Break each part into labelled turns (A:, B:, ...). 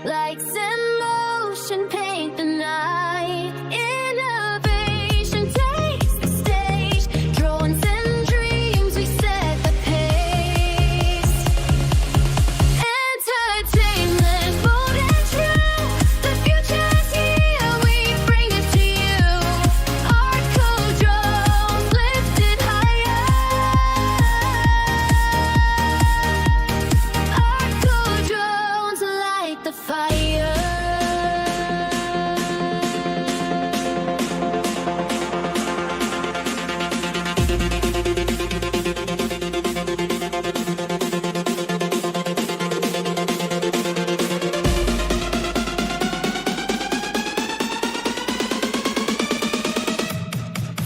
A: Lights in motion paint the night. Innovation takes the stage. Drones and dreams, we set the pace. Entertainment, bold and true. The future's here, we bring it to you. ArtCo drones lifted higher. ArtCo drones light the fire.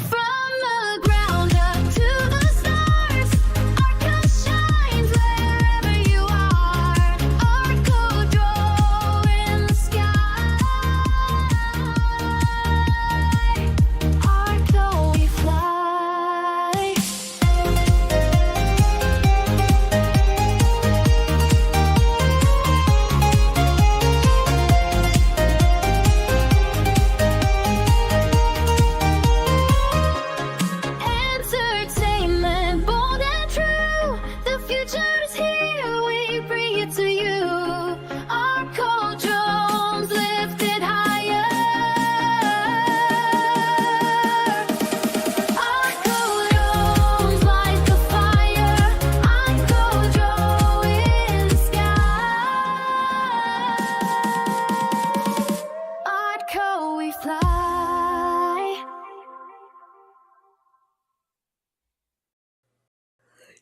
A: From the ground up to the stars, ArtCo shines wherever you are. ArtCo drone in the sky. ArtCo we fly. Entertainment, bold and true. The future is here, we bring it to you. ArtCo drones lifted higher. ArtCo drones light the fire. ArtCo drone in the sky. ArtCo we fly.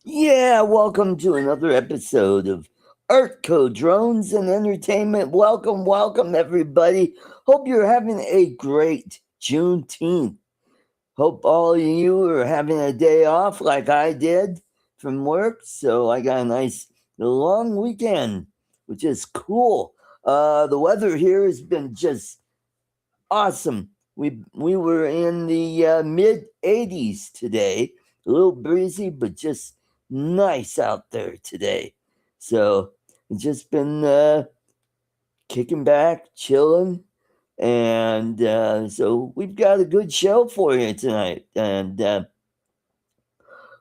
B: Yeah, welcome to another episode of ArtCo Drones and Entertainment. Welcome, everybody. Hope you're having a great Juneteenth. Hope all of you are having a day off like I did from work. So I got a nice long weekend, which is cool. The weather here has been just awesome. We were in the mid 80s today, a little breezy, but just nice out there today. So it's just been kicking back, chilling, and so we've got a good show for you tonight. And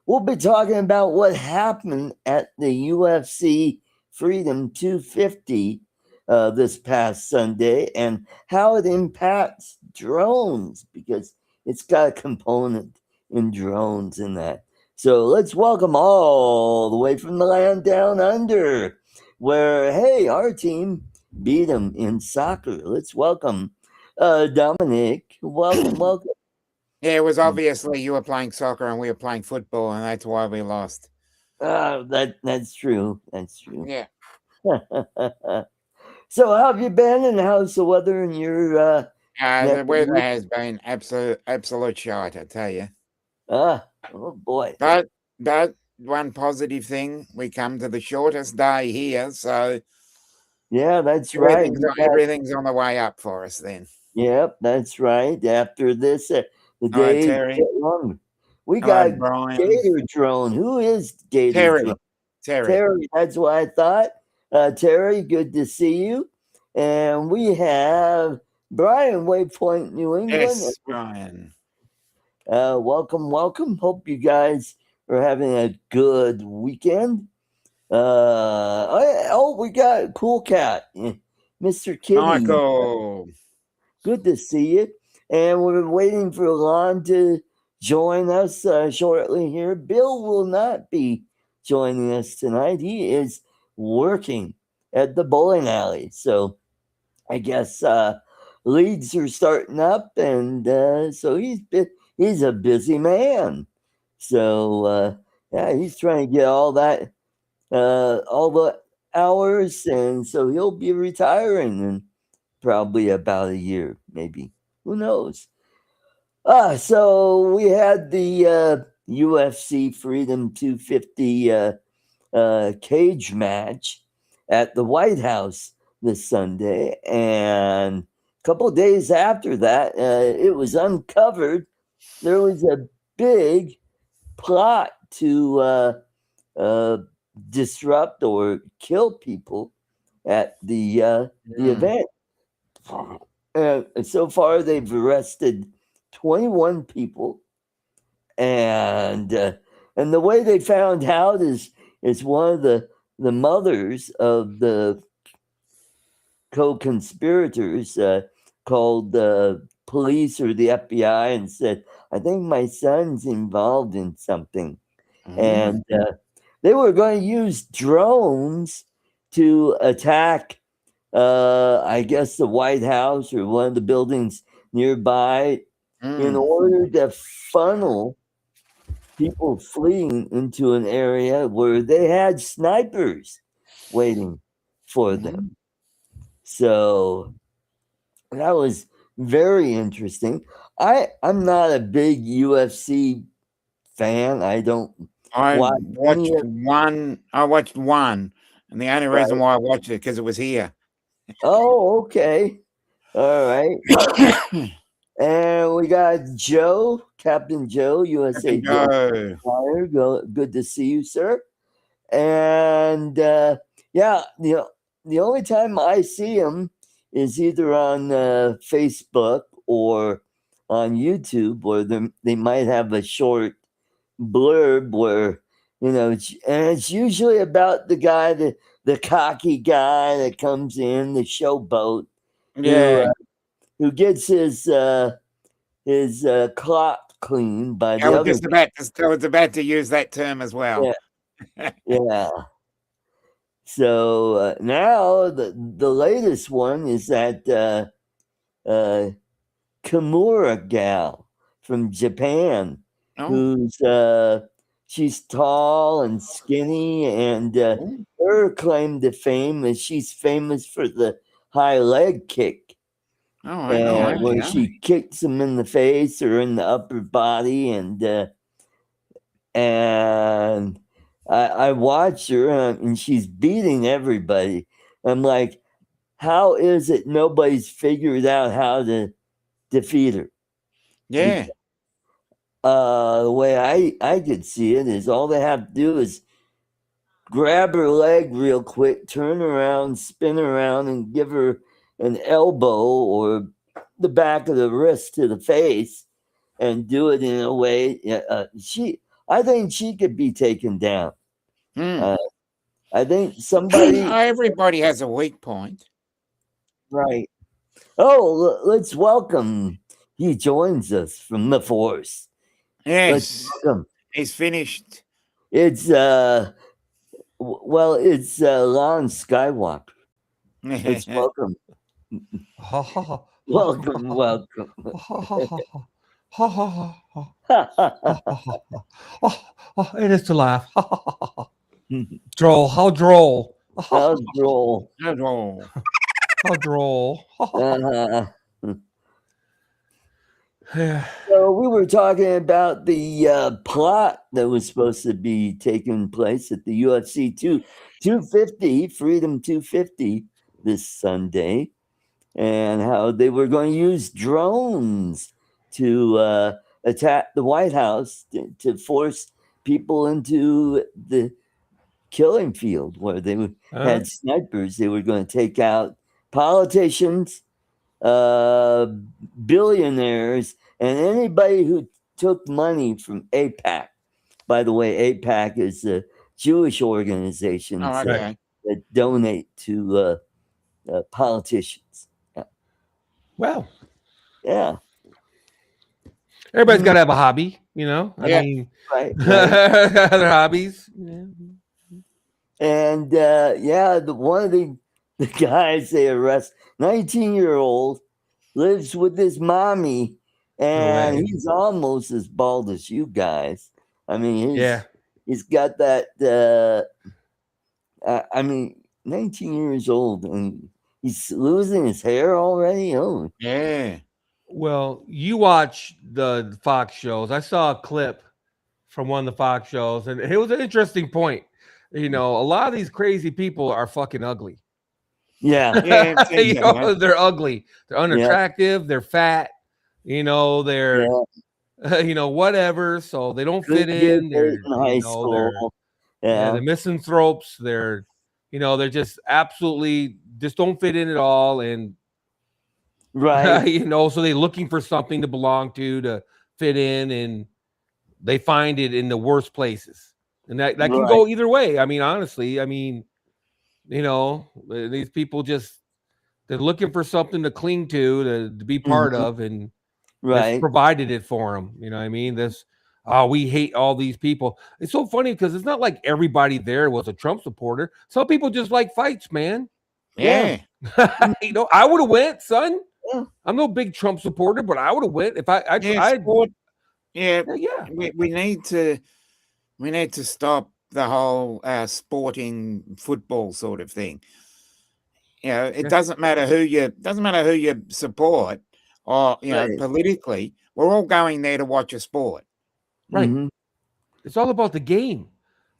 B: we'll be talking about what happened at the UFC Freedom 250 this past Sunday and how it impacts drones, because it's got a component in drones in that. So let's welcome all the way from the land down under, where, hey, our team beat them in soccer. Let's welcome Dominic. Welcome.
C: Yeah, it was obviously you were playing soccer and we were playing football, and that's why we lost.
B: That's true. That's true.
C: Yeah.
B: So how have you been, and how's the weather in your
C: The weather has been absolute shite, I tell you.
B: oh boy.
C: But one positive thing, we come to the shortest day here, so
B: Yeah, that's right.
C: everything's on the way up for us then.
B: Yep, that's right. After this, the
C: Hello,
B: day
C: Terry.
B: get longer. We
C: Hello,
B: got
C: Brian.
B: Gator Drone. Who is Gator
C: Terry.
B: Drone?
C: Terry.
B: Terry, that's what I thought. Terry, good to see you. And we have Brian, Waypoint, New England.
C: Yes, Brian.
B: Welcome. Hope you guys are having a good weekend. We got Cool Cat, Mr. Kitty.
C: Michael.
B: Good to see you. And we're waiting for Lon to join us shortly here. Bill will not be joining us tonight. He is working at the bowling alley. So I guess leads are starting up, and so he's a busy man. So yeah, he's trying to get all that, all the hours, and so he'll be retiring in probably about a year, maybe. Who knows? So we had the UFC Freedom 250 cage match at the White House this Sunday, and a couple of days after that, it was uncovered there was a big plot to disrupt or kill people at the event. And so far, they've arrested 21 people, and the way they found out is one of the mothers of the co-conspirators called the police or the FBI and said, "I think my son's involved in something," and they were going to use drones to attack. I guess the White House or one of the buildings nearby in order to funnel people fleeing into an area where they had snipers waiting for them. So that was very interesting. I'm not a big UFC fan. I don't
C: I
B: watch any
C: watched
B: of.
C: one. I watched one, and the only reason why I watched it because it was here.
B: Oh, okay. All right. And we got Joe, Captain Joe, USA
C: Go.
B: Flyer. Good to see you, sir. And yeah, the only time I see him is either on Facebook or on YouTube, or they might have a short blurb where and it's usually about the guy, the cocky guy that comes in, the showboat,
C: Yeah.
B: who gets his clock cleaned by
C: I
B: the
C: was
B: other.
C: just about to use that term as well.
B: Yeah. So now the latest one is that Kimura gal from Japan, who's she's tall and skinny, and her claim to fame is she's famous for the high leg kick. Where she kicks him in the face or in the upper body, and I watched her, and she's beating everybody. I'm like, how is it nobody's figured out how to defeat her?
C: Yeah.
B: The way I could see it is all they have to do is grab her leg real quick, turn around, spin around, and give her an elbow or the back of the wrist to the face, and do it in a way I think she could be taken down. I think somebody.
C: Everybody has a weak point.
B: Right. Oh, let's welcome. He joins us from the Force.
C: Yes.
B: Welcome.
C: He's finished.
B: It's it's Lon Skywalker. Let's welcome. Welcome.
D: It is to laugh. Droll. How droll.
B: How droll.
C: How droll.
D: How droll.
B: So we were talking about the plot that was supposed to be taking place at the UFC 250, Freedom 250 this Sunday, and how they were going to use drones to attack the White House to force people into the killing field where they had snipers. They were going to take out politicians, billionaires, and anybody who took money from AIPAC. By the way, AIPAC is a Jewish organization that donate to politicians.
D: Well,
B: yeah.
D: Everybody's got to have a hobby, I mean,
B: right.
D: Other hobbies. Yeah.
B: And one of the guys they arrest, 19-year-old, lives with his mommy, and he's almost as bald as you guys. I mean, he's got that. 19 years old, and he's losing his hair already. Oh,
C: yeah.
D: Well, you watch the Fox shows. I saw a clip from one of the Fox shows, and it was an interesting point. A lot of these crazy people are fucking ugly.
B: Yeah.
D: They're ugly. They're unattractive. They're fat. They're whatever. So they don't fit in. They're
B: high school.
D: They're misanthropes. They're They're just absolutely just don't fit in at all, and
B: Right.
D: so they're looking for something to belong to fit in, and they find it in the worst places, and that can
B: Right.
D: go either way. I mean, honestly, these people they're looking for something to cling to be part
B: Mhm.
D: of, and that's
B: Right.
D: provided it for them. You know what I mean? We hate all these people. It's so funny because it's not like everybody there was a Trump supporter. Some people just like fights, man.
C: Yeah.
D: I would have went, son.
B: Yeah.
D: I'm no big Trump supporter, but I would have went if I
C: Yeah. Sport. Yeah.
D: yeah.
C: We need to stop the whole sporting football sort of thing. It doesn't matter who you support, or
B: Right.
C: politically. We're all going there to watch a sport.
D: Right.
B: Mhm.
D: It's all about the game.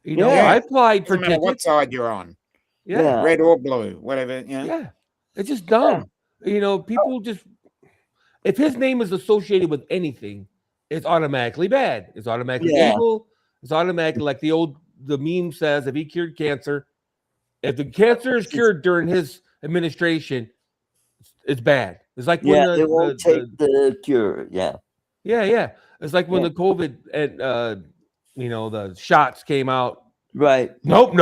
B: Yeah.
D: I applied for
C: Doesn't matter what
D: tickets.
C: side you're on,
D: Yeah.
C: red or blue, whatever.
D: Yeah. It's just dumb. People just, if his name is associated with anything, it's automatically bad. It's automatically
B: Yeah.
D: evil. It's automatically like the meme says, if he cured cancer, if the cancer is cured during his administration, it's bad. It's like when
B: Yeah, they won't take the cure. Yeah.
D: yeah. It's like when
B: Yeah.
D: the COVID and the shots came out.
B: Right.
D: Nope.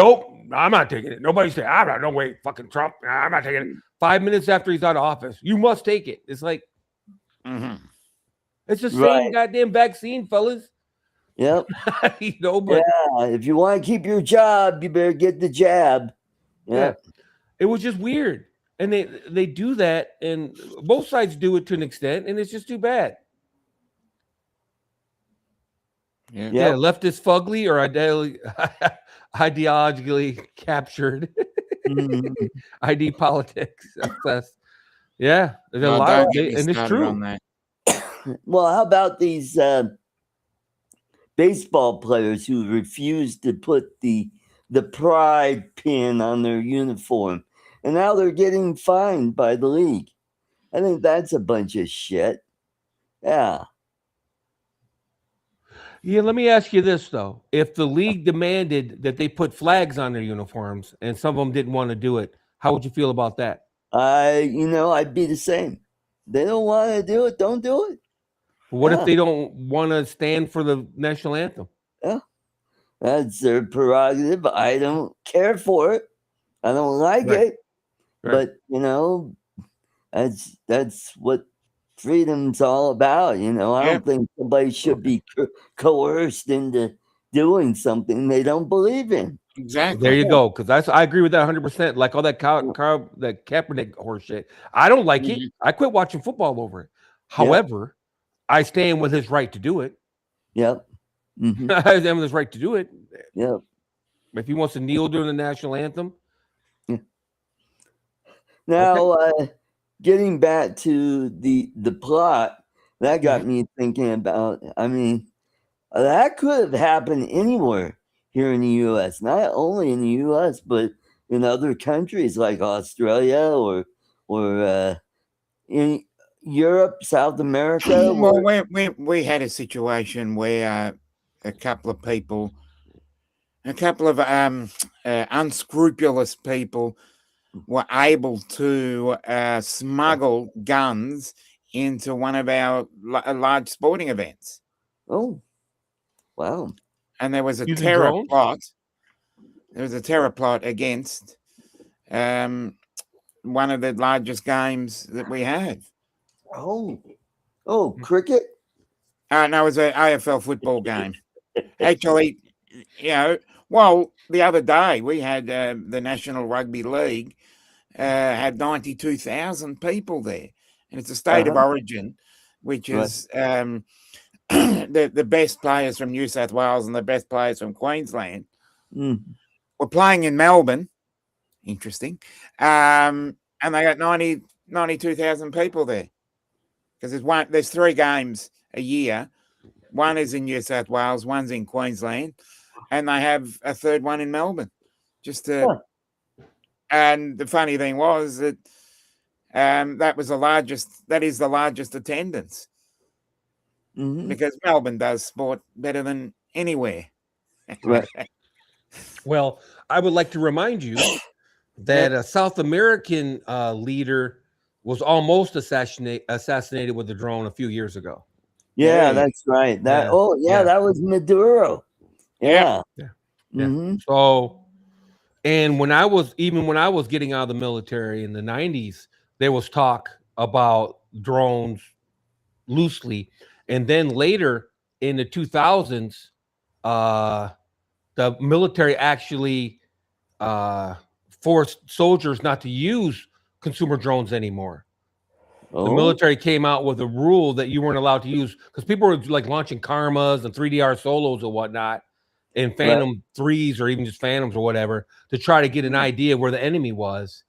D: I'm not taking it. Nobody's saying, I'm not, no way, fucking Trump. I'm not taking it. 5 minutes after he's out of office, you must take it. It's like, it's the same
B: Right.
D: goddamn vaccine, fellas.
B: Yep.
D: But
B: Yeah. If you want to keep your job, you better get the jab.
D: yeah, it was just weird. And they do that, and both sides do it to an extent, and it's just too bad.
C: Yeah.
D: Yeah, leftist fugly or ideologically captured.
B: Mhm.
D: ID politics. That's yeah. There's a
C: No,
D: lot,
C: don't get me
D: and it's
C: started
D: true.
C: on that.
B: Well, how about these baseball players who refuse to put the pride pin on their uniform, and now they're getting fined by the league? I think that's a bunch of shit. Yeah.
D: Yeah, let me ask you this though: if the league demanded that they put flags on their uniforms, and some of them didn't want to do it, how would you feel about that?
B: I'd be the same. They don't want to do it, don't do it.
D: What if
B: Yeah.
D: they don't want to stand for the national anthem?
B: Yeah. That's their prerogative. I don't care for it. I don't like
D: Right.
B: it.
D: Right.
B: But that's what freedom's all about. I don't think somebody should be coerced into doing something they don't believe in.
C: Exactly.
D: There you go. Because I agree with that 100%. Like all that that Kaepernick horse shit. I don't like it. I quit watching football over it. However, I stand with his right to do it.
B: Yep. Mhm.
D: I stand with his right to do it.
B: Yep.
D: If he wants to kneel during the national anthem.
B: Now, getting back to the plot, that got me thinking about. I mean, that could have happened anywhere here in the U.S. Not only in the U.S., but in other countries like Australia or in Europe, South America.
C: Well, we had a situation where a couple of unscrupulous people were able to smuggle guns into one of our large sporting events.
B: Oh, wow.
C: And there was a
D: Using
C: terror
D: drones?
C: plot. There was a terror plot against one of the largest games that we have.
B: Oh, cricket?
C: No, it was an AFL football game. Actually, well, the other day we had the National Rugby League had 92,000 people there. And it's a state of origin, which is the best players from New South Wales and the best players from Queensland. Were playing in Melbourne. Interesting. And they got 92,000 people there. Because there's 3 games a year. One is in New South Wales, one's in Queensland, and they have a third one in Melbourne. And the funny thing was that that is the largest attendance. Because Melbourne does sport better than anywhere.
B: Right.
D: Well, I would like to remind you that a South American leader was almost assassinated with a drone a few years ago.
B: Yeah,
C: Hey.
B: that's right. That
D: Yeah.
B: that was Maduro. Yeah.
D: Yeah.
B: Mm-hmm.
D: So, and when I was getting out of the military in the 90s, there was talk about drones loosely, and then later in the 2000s, the military actually forced soldiers not to use consumer drones anymore. The
B: Oh,
D: military came out with a rule that you weren't allowed to use because people were like launching Karmas and 3DR solos or whatnot, and Phantom 3s or even just Phantoms or whatever to try to get an idea where the enemy was.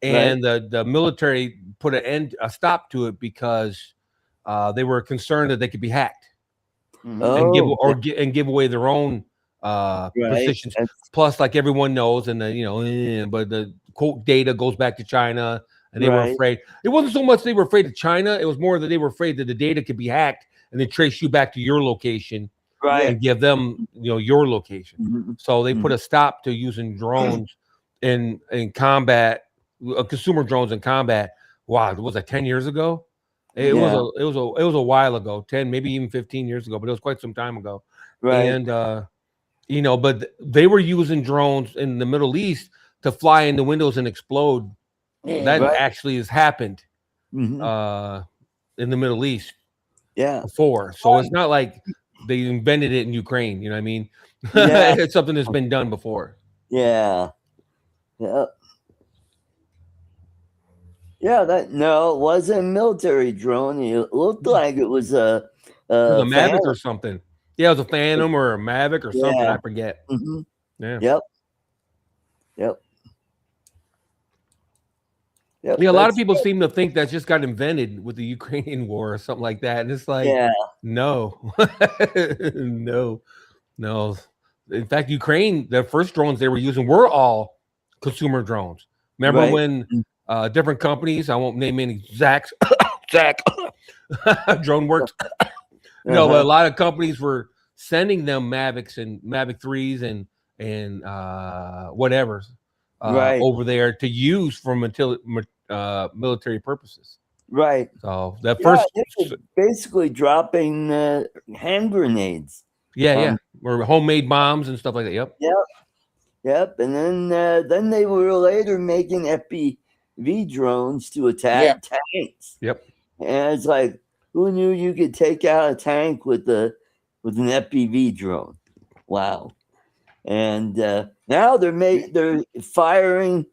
D: And the military put a stop to it because they were concerned that they could be hacked and give away their own positions. Plus, like everyone knows, and but the quote data goes back to China, and they were afraid. It wasn't so much they were afraid of China; it was more that they were afraid that the data could be hacked and then trace you back to your location, and give them your location.
B: Mm-hmm.
D: So they put a stop to using drones in combat, consumer drones in combat. Wow, was that 10 years ago? It was a while ago, 10, maybe even 15 years ago, but it was quite some time ago. And but they were using drones in the Middle East to fly into windows and explode. That actually has happened in the Middle East before. So it's not like they invented it in Ukraine, you know what I mean? It's something that's been done before.
B: Yeah. Yeah, it wasn't a military drone. It looked like it was a
D: Mavic or something. Yeah, it was a Phantom or a Mavic or something. I forget.
B: Mm-hmm.
D: Yeah.
B: Yep.
D: Yeah, a lot of people seem to think that just got invented with the Ukrainian war or something like that. And it's like, no. No. In fact, Ukraine, the first drones they were using were all consumer drones. Remember when different companies, I won't name any, Zach, Drone Works, but a lot of companies were sending them Mavics and Mavic 3s and whatever over there to use for military purposes.
B: Right.
D: So that first,
B: basically dropping hand grenades.
D: Or homemade bombs and stuff like that.
B: Yep. And then they were later making FPV drones to attack tanks.
D: Yep.
B: And it's like, who knew you could take out a tank with an FPV drone? Wow. And now they're firing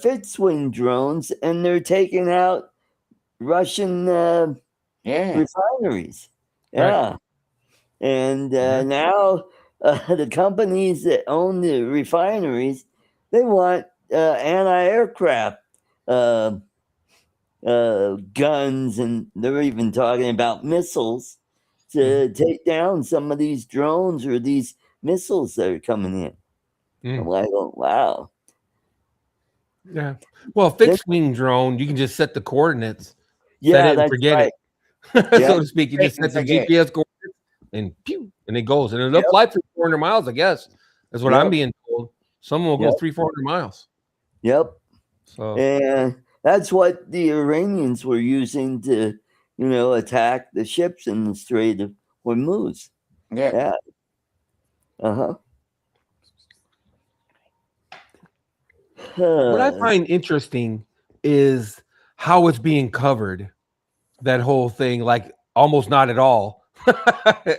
B: fixed wing drones, and they're taking out Russian refineries.
C: Right.
B: And now the companies that own the refineries, they want anti-aircraft guns, and they're even talking about missiles to take down some of these drones or these missiles that are coming in. I'm like, oh, wow.
D: Yeah. Well, fixed wing drone, you can just set the coordinates.
B: Yeah,
D: set it and forget it. So to speak, you just set the GPS coordinates and pew, and it goes. And it'll fly for 400 miles, I guess. That's what I'm being told. Some will go 300-400 miles.
B: Yep.
D: So
B: and that's what the Iranians were using to, attack the ships in the Strait of Hormuz. Yeah.
D: What I find interesting is how it's being covered. That whole thing, like almost not at all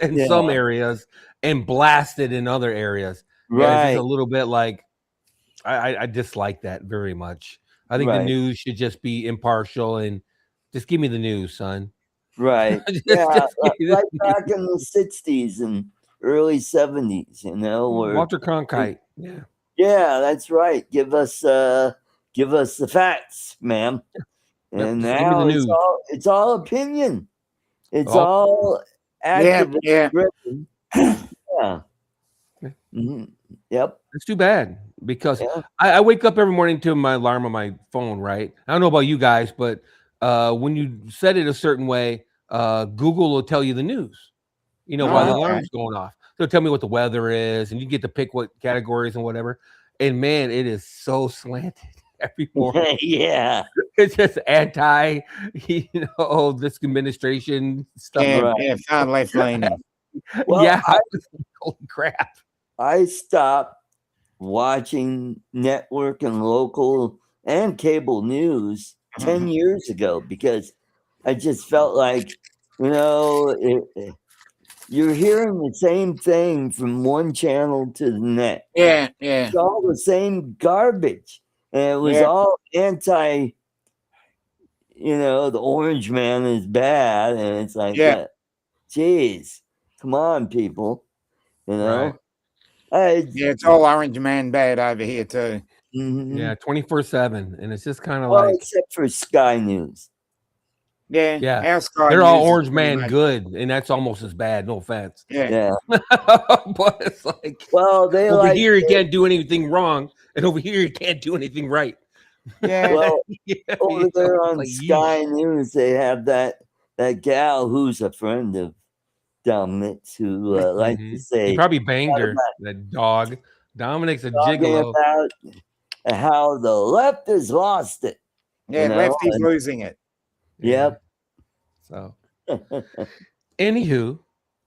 D: in some areas and blasted in other areas. It's just a little bit like I dislike that very much. I think the news should just be impartial and just give me the news, son.
B: Right. Like back in the 60s and early 70s, where
D: Walter Cronkite.
B: Yeah, that's right. Give us the facts, ma'am. And now it's all opinion. It's all activist driven. Yep.
D: It's too bad because I wake up every morning to my alarm on my phone, right? I don't know about you guys, but when you set it a certain way, Google will tell you the news, while the alarm's going off. They'll tell me what the weather is, and you get to pick what categories and whatever. and man, it is so slanted every morning.
B: Yeah.
D: It's just anti, this administration stuff.
C: Yeah,
B: Right.
C: yeah, far left leaning.
B: Well,
D: Yeah, I was like, holy crap.
B: I stopped watching network and local and cable news 10 years ago because I just felt like, you're hearing the same thing from one channel to the next.
C: Yeah, yeah,
B: It's all the same garbage. And it was
C: Yeah.
B: all anti, the orange man is bad. And it's like,
C: Yeah.
B: geez, come on, people.
D: Right.
C: yeah. It's all orange man bad over here too.
B: Mhm.
D: Yeah, 24/7, and it's just kind of
B: Well,
D: like,
B: except for Sky News.
C: Yeah,
D: yeah,
C: our Sky
D: they're all
C: News is
D: orange
C: pretty
D: man
C: much-
D: good, and that's almost as bad. No offense,
C: Yeah,
B: Yeah.
D: but it's like
B: Well, they
D: over
B: like
D: here you can't do anything wrong, and over here you can't do anything right.
C: yeah,
B: well
D: Yeah,
B: over there
D: it's
B: on
D: like,
B: Sky News. They have that gal who's a friend of Dominic's who likes to
D: He
B: say
D: probably banged her.
B: about-
D: That dog. Dominic's a
B: talking
D: gigolo.
B: about how the left has lost it.
C: yeah. Lefty's losing it.
B: Yep.
D: So, anywho,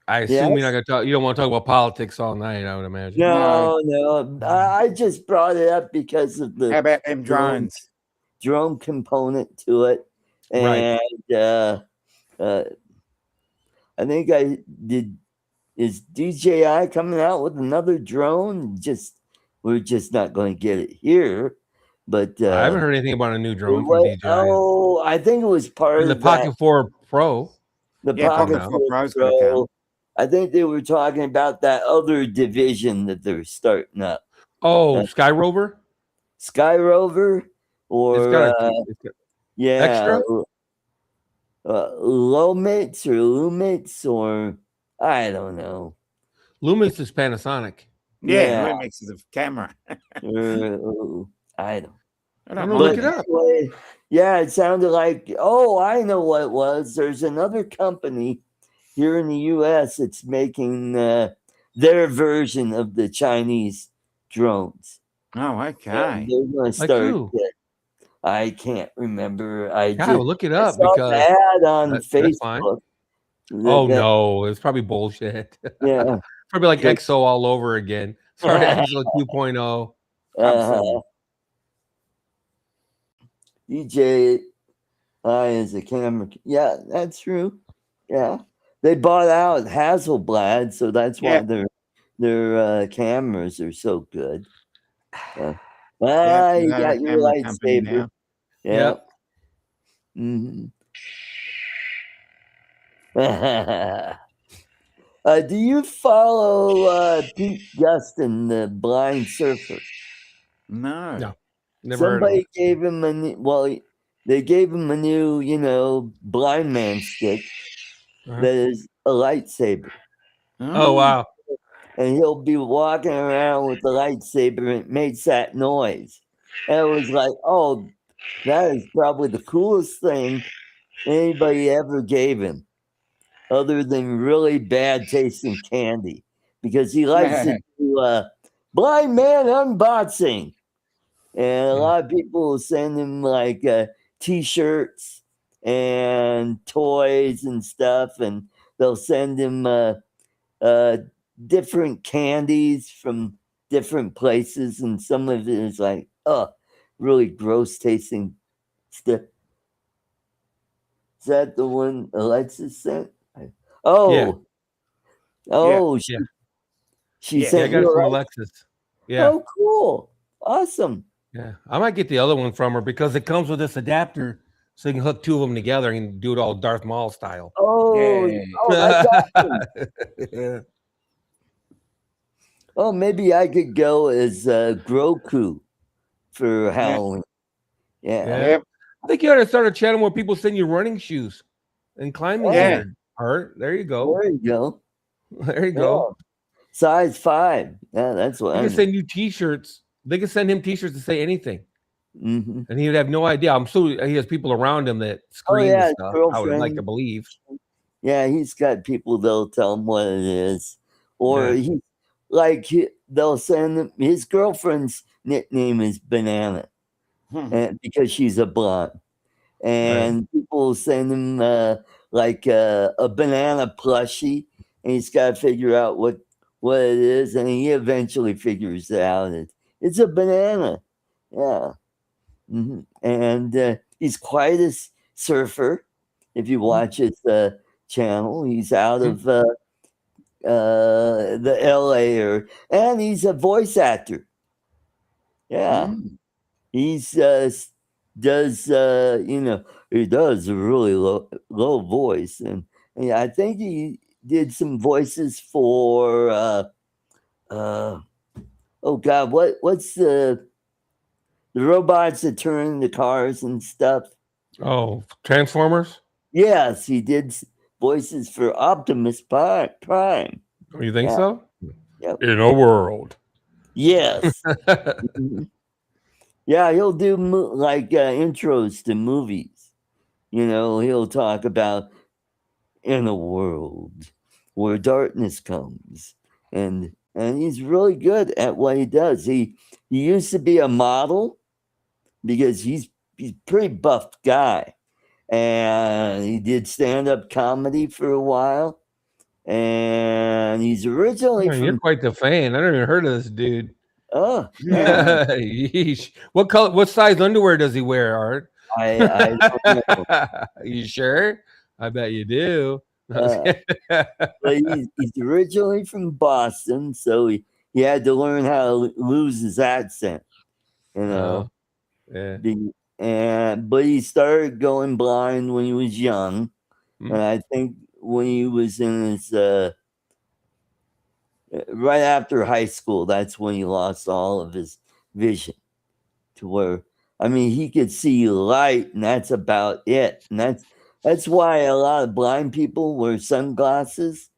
D: I assume you're not gonna talk. You don't want to talk about politics all night. I would imagine.
B: No. I just brought it up because of
C: How
B: the
C: about them drones?
B: drone component to it,
D: Right.
B: and I think I did. Is DJI coming out with another drone? We're just not going to get it here. But
D: I haven't heard anything about a new drone from DJI.
B: Oh, I think it was part
D: the
B: of
D: Pocket 4 Pro.
B: the
C: Yeah,
B: Pocket
C: Pocket
B: 4
C: Pro's gonna
B: Pro.
C: come.
B: I think they were talking about that other division that they're starting up,
D: Oh, Sky Rover.
B: Sky Rover, or
D: It's got extra?
B: Lumix or Lumix, or I don't know.
D: Lumix is Panasonic.
C: Yeah, Lumix is a camera.
B: I don't.
C: I
D: I'm
C: don't
D: gonna
C: know.
D: look it up.
B: Anyway, yeah, it sounded like, I know what it was. There's another company here in the U.S. that's making their version of the Chinese drones.
C: Oh,
B: And
C: okay.
B: they're going to
D: Like
B: start.
D: who?
B: I can't remember.
D: God, we'll look it up
B: saw
D: because
B: the ad on
D: that's fine.
B: Facebook.
D: Oh no, it's probably bullshit.
B: Yeah.
D: Probably like
B: Like-
D: EXO all over again. Sorry, EXO 2.0.
B: Uh-huh. DJI is a camera. Yeah, that's true. Yeah, they bought out Hasselblad, so that's why
C: Yeah.
B: their cameras are so good.
C: Yeah,
B: You
C: they're a
B: got your
C: camera company
B: lightsaber.
C: now.
B: Yeah. Mm-hmm. Do you follow Pete Gustin, the blind surfer?
C: No.
D: No. Never heard of
B: Somebody
D: it.
B: gave him they gave him a new, blind man stick
D: Uh-huh.
B: that is a lightsaber.
D: Oh wow.
B: And he'll be walking around with the lightsaber and it makes that noise. And it was like, oh, that is probably the coolest thing anybody ever gave him, other than really bad tasting candy. Because he likes to do blind man unboxing. And a lot of people will send him like t-shirts and toys and stuff, and they'll send him different candies from different places, and some of it is like, really gross tasting stuff. Is that the one Alexis sent? Oh,
D: Yeah.
B: she
C: Yeah,
D: Yeah, I
B: sent
D: got it
B: you
D: from
B: Alexis?
D: Alexis. Yeah.
B: Oh, cool, awesome.
D: Yeah. I might get the other one from her because it comes with this adapter, so you can hook two of them together and do it all Darth Maul style.
B: Oh,
C: Yeah.
B: that's awesome.
D: Yeah.
B: Oh, maybe I could go as Groku for Halloween. Yeah.
D: Yeah.
C: Yep.
D: I think you ought to start a channel where people send you running shoes and climbing
C: Yeah.
D: gear. Art, there you go.
B: There you go.
D: There you go.
B: Size 5. Yeah, that's what
D: They
B: I
D: can send you T-shirts. They can send him T-shirts to say anything,
B: Mm-hmm.
D: and he would have no idea. I'm sure he has people around him that scream
B: yeah,
D: and
B: his
D: stuff. I would like
B: girlfriend.
D: to believe.
B: Yeah, he's got people that'll tell him what it is. Or
D: Yeah.
B: they'll send him, his girlfriend's nickname is Banana, and because she's a blonde. And people send him like a banana plushie, and he's got to figure out what it is, and he eventually figures it out. It's a banana, yeah. And he's quite a surfer. If you watch his channel, he's out of the LA area, and he's a voice actor. Yeah, he's does he does a really low voice, and I think he did some voices for oh god, what's the robots that turn into cars and stuff?
D: Oh, Transformers?
B: Yes, he did voices for Optimus Prime.
D: Oh, you think
B: Yeah.
D: so?
B: Yep.
D: In a world.
B: Yes. Yeah, he'll do like intros to movies. He'll talk about in a world where darkness comes, and he's really good at what he does. He used to be a model because he's a pretty buff guy, and he did stand-up comedy for a while, and he's originally
D: Man, you're
B: from
D: quite the fan. I never even heard of this dude.
B: oh yeah.
D: Yeesh. What color? What size underwear does he wear, Art?
B: I don't know.
D: You sure? I bet you do.
B: But he's originally from Boston, so he had to learn how to lose his accent,
D: yeah.
B: But he started going blind when he was young,
D: Mm.
B: and I think when he was in his right after high school, that's when he lost all of his vision, to where he could see light, and that's about it. And that's why a lot of blind people wear sunglasses,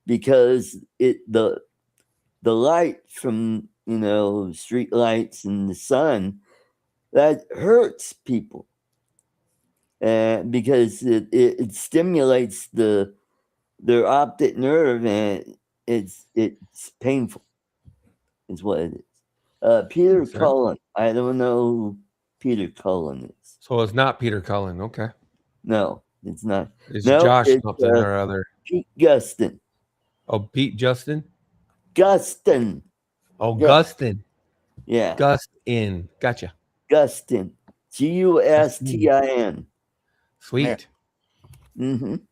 B: because the light from street lights and the sun, that hurts people, because it stimulates their optic nerve, and it's painful. Is what it is. Peter
D: Makes sense.
B: Cullen. I don't know who Peter Cullen is.
D: So it's not Peter Cullen. Okay.
B: No, it's not.
D: It's
B: No,
D: Josh
B: it's,
D: something or other.
B: Pete Gustin.
D: Oh, Pete Justin?
B: Gustin.
D: Oh,
B: Yeah.
D: Gustin.
B: Yeah.
D: Gustin. Gotcha.
B: Gustin. Gustin.
D: Sweet.
B: Mm-hmm.
D: Gustin.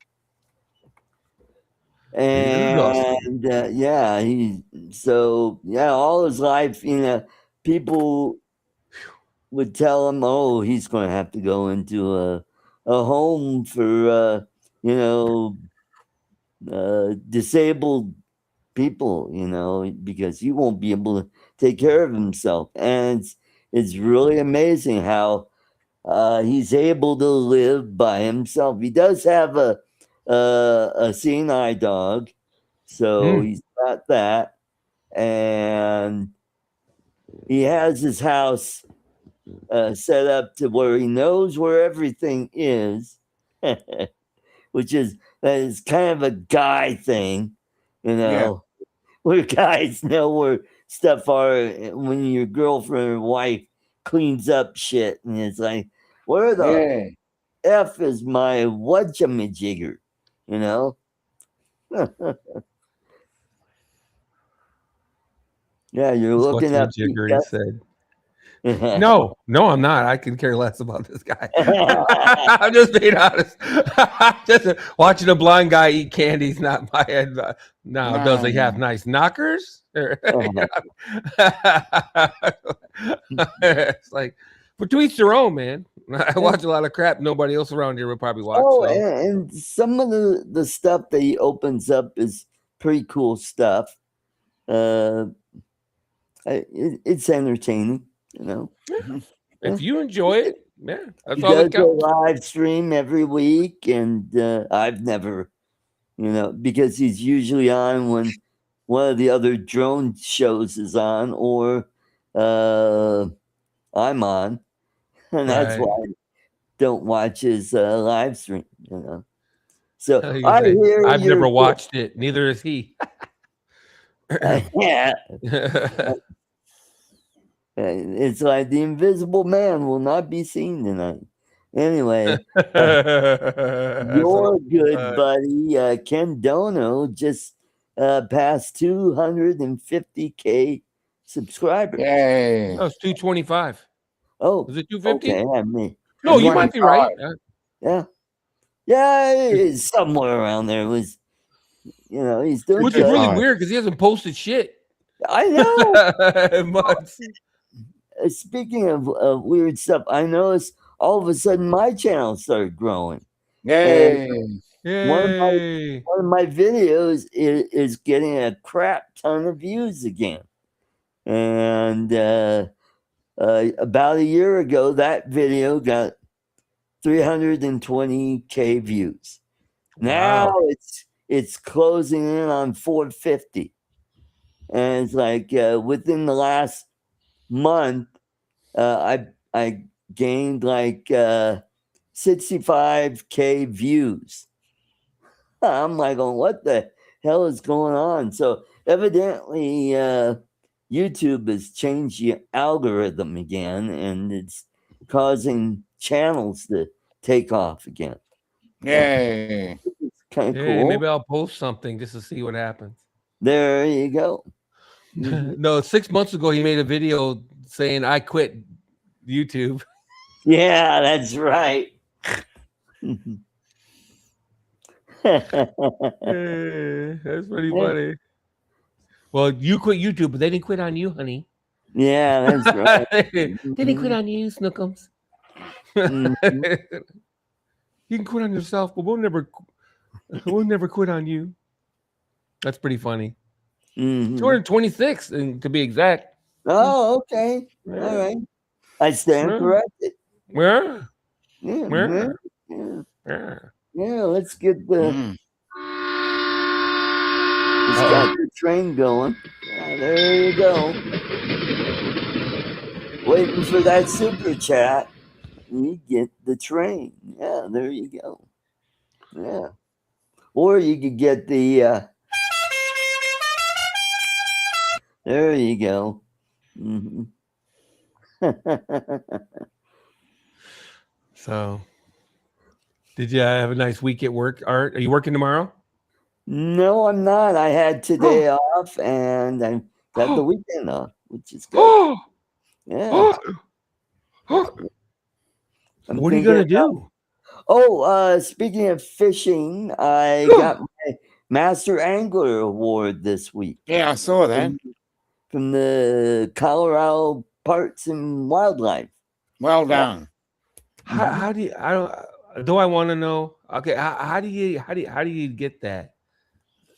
B: And all his life, people would tell him, oh, he's going to have to go into a home for disabled people, because he won't be able to take care of himself. And it's really amazing how he's able to live by himself. He does have a seeing eye dog, so he's got that, and he has his house set up to where he knows where everything is, which is kind of a guy thing, where guys know where stuff are when your girlfriend or wife cleans up shit, and it's like, where the F is my whatchamajigger, Yeah, you're looking at
D: Jigger, he said. No, I'm not. I can care less about this guy. I'm just being honest. Just watching a blind guy eat candy is not my advice. No, does he have nice knockers? It's like, but to each their own, man. I watch a lot of crap nobody else around here would probably watch.
B: Oh,
D: so.
B: and some of the stuff that he opens up is pretty cool stuff. It's entertaining,
D: If you enjoy it, yeah, that's
B: he
D: all that
B: does a
D: counts.
B: live stream every week, and I've never, because he's usually on when one of the other drone shows is on, or I'm on, and that's why I don't watch his live stream, So I hear
D: I've never watched it. Neither has he.
B: Yeah. It's like the Invisible Man will not be seen tonight. Anyway, your good buddy Ken Dono just passed 250K subscribers.
C: Yay.
D: That was 225.
B: Oh,
D: Was it 250?
B: okay. I mean,
D: No, you might be right.
C: 25.
B: yeah, it's somewhere around there. It was, he's doing
D: Which is
B: good.
D: really weird because he hasn't posted shit.
B: I know.
D: Much.
B: Speaking of weird stuff, I noticed all of a sudden my channel started growing.
C: Yay.
D: Yay.
B: One of my videos is getting a crap ton of views again. And about a year ago, that video got 320K views. Now it's closing in on 450. And it's like within the last month, I gained like 65K views. I'm like, oh, what the hell is going on? So evidently, YouTube has changed the algorithm again, and it's causing channels to take off again.
C: Yay.
B: It's kind of
D: Hey,
B: cool.
D: maybe I'll post something just to see what happens.
B: There you go. Mhm.
D: No, 6 months ago he made a video saying I quit YouTube.
B: Yeah, that's right.
D: That's pretty funny. Well, you quit YouTube, but they didn't quit on you, honey.
B: Yeah, that's right.
D: They didn't quit on you, Snookums.
B: Mhm.
D: You can quit on yourself, but we'll never quit on you. That's pretty funny.
B: Mhm.
D: 226, and to be exact.
B: Oh, okay. All right. I stand
D: Yeah.
B: corrected.
D: Where?
B: Yeah,
D: Where?
B: yeah.
D: Where?
B: Yeah, let's get the
C: Mm.
B: let's got the train going. Yeah, there you go. Waiting for that super chat. You get the train. Yeah, there you go. Yeah. Or you could get the there you go. Hmm.
D: So, did you have a nice week at work, Art? Are you working tomorrow?
B: No, I'm not. I had today off and I got the weekend off, which is good. Yeah.
D: What
B: I'm
D: are you
B: thinking
D: gonna
B: about-
D: do?
B: Oh, speaking of fishing, I got my Master Angler Award this week
C: Yeah, I saw that.
B: from the Colorado Parks and Wildlife.
C: Well done.
D: How do you? I don't. Do I want to know? Okay, how do you get that?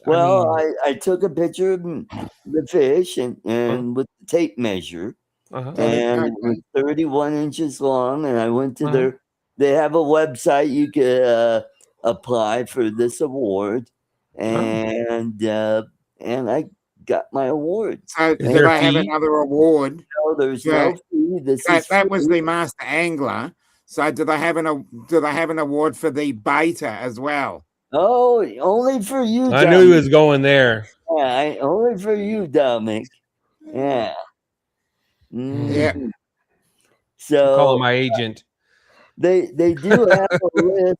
B: Well,
D: I mean,
B: I took a picture of the fish and with the tape measure,
D: uh-huh.
B: and it was 31 inches long. And I went to they have a website you could apply for this award, and I got my award.
C: So
D: Is
C: did
D: there a
C: I have
D: fee?
C: another award?
B: No, there's
C: Yeah.
B: no fee. This is
C: That was
B: free.
C: the master angler. So did I have an award for the beta as well?
B: Oh, only for you.
D: I knew he was going there.
B: Yeah, only for you, Dominic. Yeah.
C: Yeah.
B: Mhm.
D: I'll call
B: So
D: him my agent.
B: they do have a list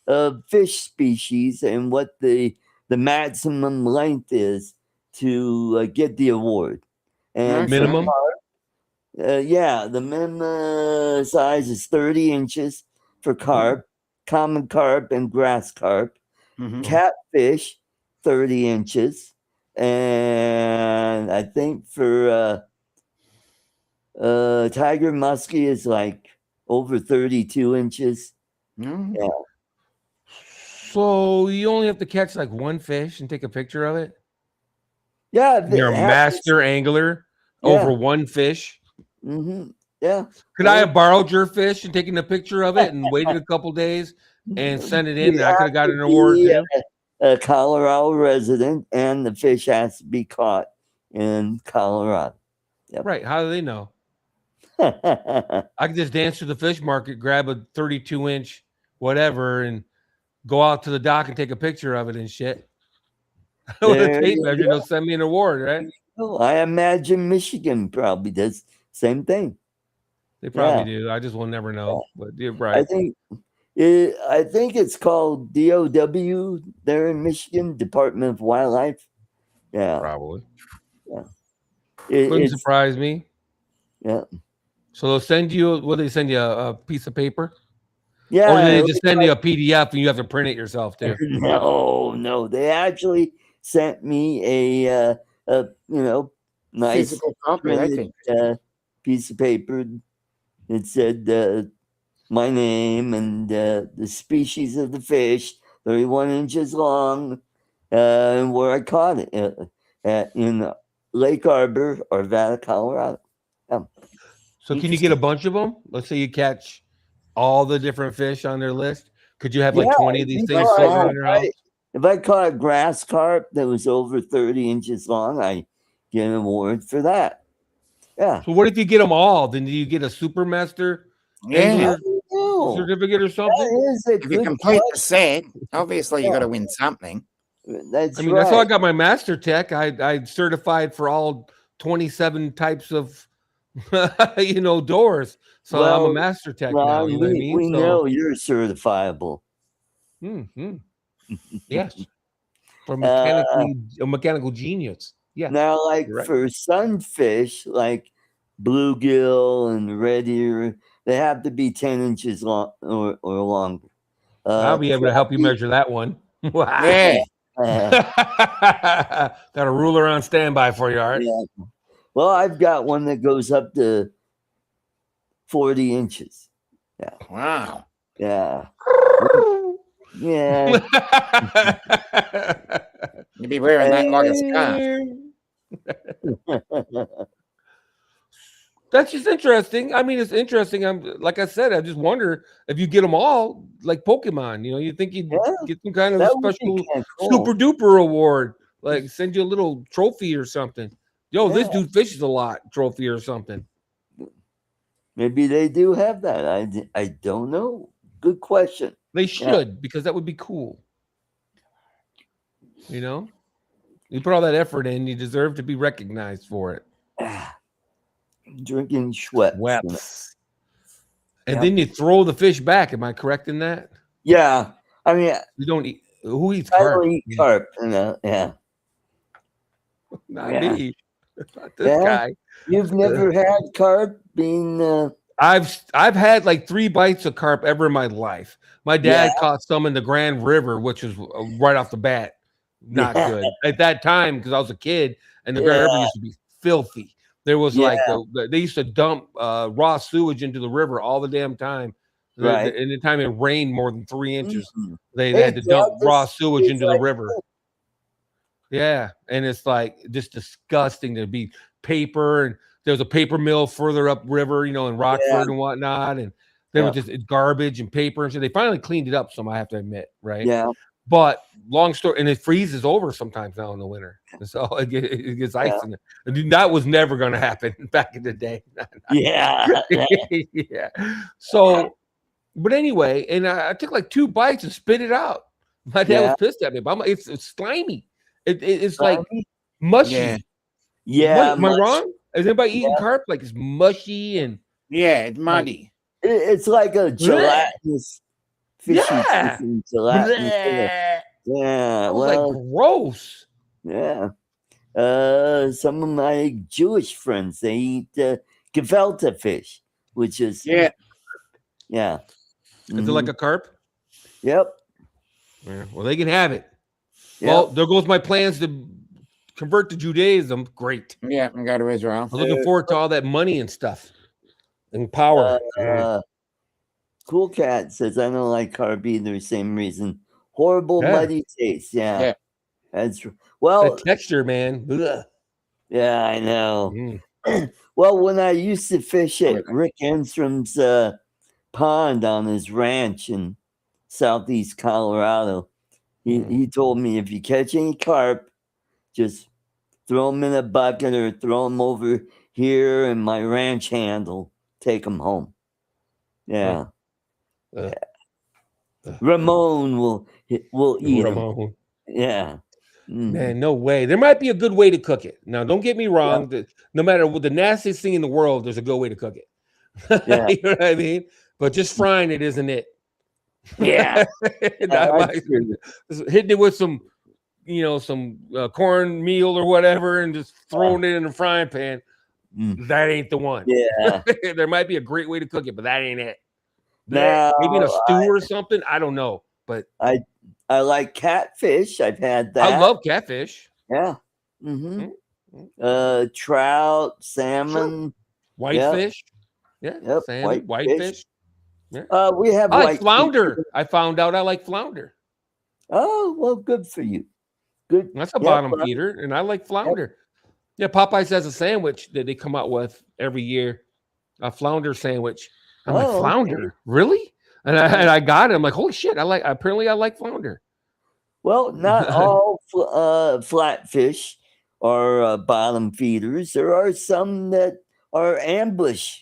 B: of fish species and what the maximum length is to get the award. And for
D: Minimum?
B: carp, the minimum size is 30 inches for carp, common carp, and grass carp.
C: Mhm.
B: Catfish, 30 inches. And I think for tiger muskie is like over 32 inches.
C: Mm.
B: Yeah.
D: So you only have to catch like one fish and take a picture of it?
B: Yeah.
D: You're a master angler over one fish?
B: Mm-hmm. Yeah.
D: Could I have borrowed your fish and taken a picture of it and waited a couple days and sent it in? And I could have gotten an award too?
B: A Colorado resident, and the fish has to be caught in Colorado. Yep.
D: Right. How do they know? I could just dance to the fish market, grab a 32-inch whatever, and go out to the dock and take a picture of it and shit. With a
B: There
D: tape
B: you
D: measure, they'll send me an award, right?
B: I imagine Michigan probably does same thing.
D: They probably do. I just will never know. But you're
B: I
D: right.
B: think it's called DOW there in Michigan, Department of Wildlife. Yeah,
D: Probably. Wouldn't
B: it's
D: surprise me.
B: yeah,
D: So they'll send you. Will they send you a piece of paper,
B: yeah.
D: or do they
B: it
D: just
B: looks
D: send you a PDF and you have to print it yourself too?
B: No. They actually sent me a nice
C: Physical copy, I
B: printed
C: think.
B: piece of paper. It said my name and the species of the fish, 31 inches long, and where I caught it in Lake Arbor, Arvada, Colorado.
D: So can you get a bunch of them? Let's say you catch all the different fish on their list. Could you have like 20 of these things floating around your house?
B: If I caught a grass carp that was over 30 inches long, I get an award for that. Yeah.
D: So what if you get them all? Then do you get a supermaster
C: Yeah.
D: certificate or something?
B: That is a
C: If you
B: good
C: complete the
B: question.
C: set, obviously you got to win something.
B: That's
D: I mean, that's how I got my master tech. I certified for all 27 types of doors. So I'm a master tech now. You know what I mean?
B: We know you're certifiable.
D: Yes. For a mechanical genius. Yeah.
B: Now, like for sunfish, like bluegill and red ear, they have to be 10 inches long or longer.
D: I'll be able to help you measure that one.
C: Yeah.
D: Got a ruler on standby for you, Art.
B: Yeah. Well, I've got one that goes up to 40 inches. Yeah.
C: Wow.
B: Yeah. Yeah.
C: You'd be wearing that like a scarf.
D: That's just interesting. I mean, it's interesting. Like I said, I just wonder if you get them all like Pokemon. You think you'd get some kind of special super duper award, like send you a little trophy or something. Yo, this dude fishes a lot, trophy or something.
B: Maybe they do have that. I don't know. Good question.
D: They should, because that would be cool. You put all that effort in, you deserve to be recognized for it.
B: Drinking Schweppes.
D: And then you throw the fish back. Am I correct in that?
B: Yeah. I mean,
D: you don't eat. Who eats carp?
B: I don't eat carp. Yeah.
D: Not me. Not this guy.
B: You've never had carp being.
D: I've had like 3 bites of carp ever in my life. My dad caught some in the Grand River, which was right off the bat not good at that time because I was a kid, and the Grand River used to be filthy. There was like they used to dump raw sewage into the river all the damn time.
B: Right.
D: Anytime it rained more than 3 inches, they had to dump raw sewage into the river. Yeah, and it's like just disgusting to be paper, and there's a paper mill further up river, in Rockford and whatnot, and they were just garbage and paper and so they finally cleaned it up. Some I have to admit, right?
B: Yeah.
D: But long story, and it freezes over sometimes now in the winter, so it gets ice in it. And that was never going to happen back in the day.
B: Yeah.
D: So, but anyway, and I took like 2 bites and spit it out. My dad was pissed at me, but it's slimy. It's like mushy.
B: Yeah.
D: Am I wrong? Is anybody eating carp? Like it's mushy and
C: it's muddy.
B: It's like a gelatinous fishy gelatinous. Yeah. Well,
D: like gross.
B: Yeah. Some of my Jewish friends, they eat gefilte fish, which is
C: yeah.
D: Is it like a carp?
B: Yep.
D: Yeah, well, they can have it.
B: Yep.
D: Well, there goes my plans to convert to Judaism. Great.
C: Yeah, and go to Israel.
D: I'm looking forward to all that money and stuff and power.
B: Cool Cat says, I don't like carp either. Same reason. Horrible muddy taste. Yeah. That's well.
D: The texture, man. Ugh.
B: Yeah, I know. Well, when I used to fish at Rick Enstrom's pond on his ranch in southeast Colorado, he told me if you catch any carp, just throw them in a bucket or throw them over here in my ranch handle. Take them home. Yeah. Ramon will eat them. Yeah.
D: Man, no way. There might be a good way to cook it. Now, don't get me wrong. No matter what the nastiest thing in the world, there's a good way to cook it.
B: Yeah.
D: You know what I mean? But just frying it isn't it.
B: Yeah.
D: Hitting it with some, some cornmeal or whatever, and just throwing it in the frying pan. That ain't the one.
B: Yeah.
D: There might be a great way to cook it, but that ain't it.
B: Now,
D: Maybe in a stew or something. I don't know, but
B: I like catfish. I've had that.
D: I love catfish.
B: Yeah. Trout, salmon,
D: whitefish. Yeah.
B: Yep.
D: Salmon, whitefish.
B: Yeah. We have
D: I like flounder. I found out I like flounder.
B: Oh, well, good for you. Good.
D: That's a bottom feeder, and I like flounder. Yeah, Popeyes has a sandwich that they come out with every year, a flounder sandwich. I'm like, flounder, really? And I got it. I'm like, holy shit! Apparently I like flounder.
B: Well, not all flatfish are bottom feeders. There are some that are ambush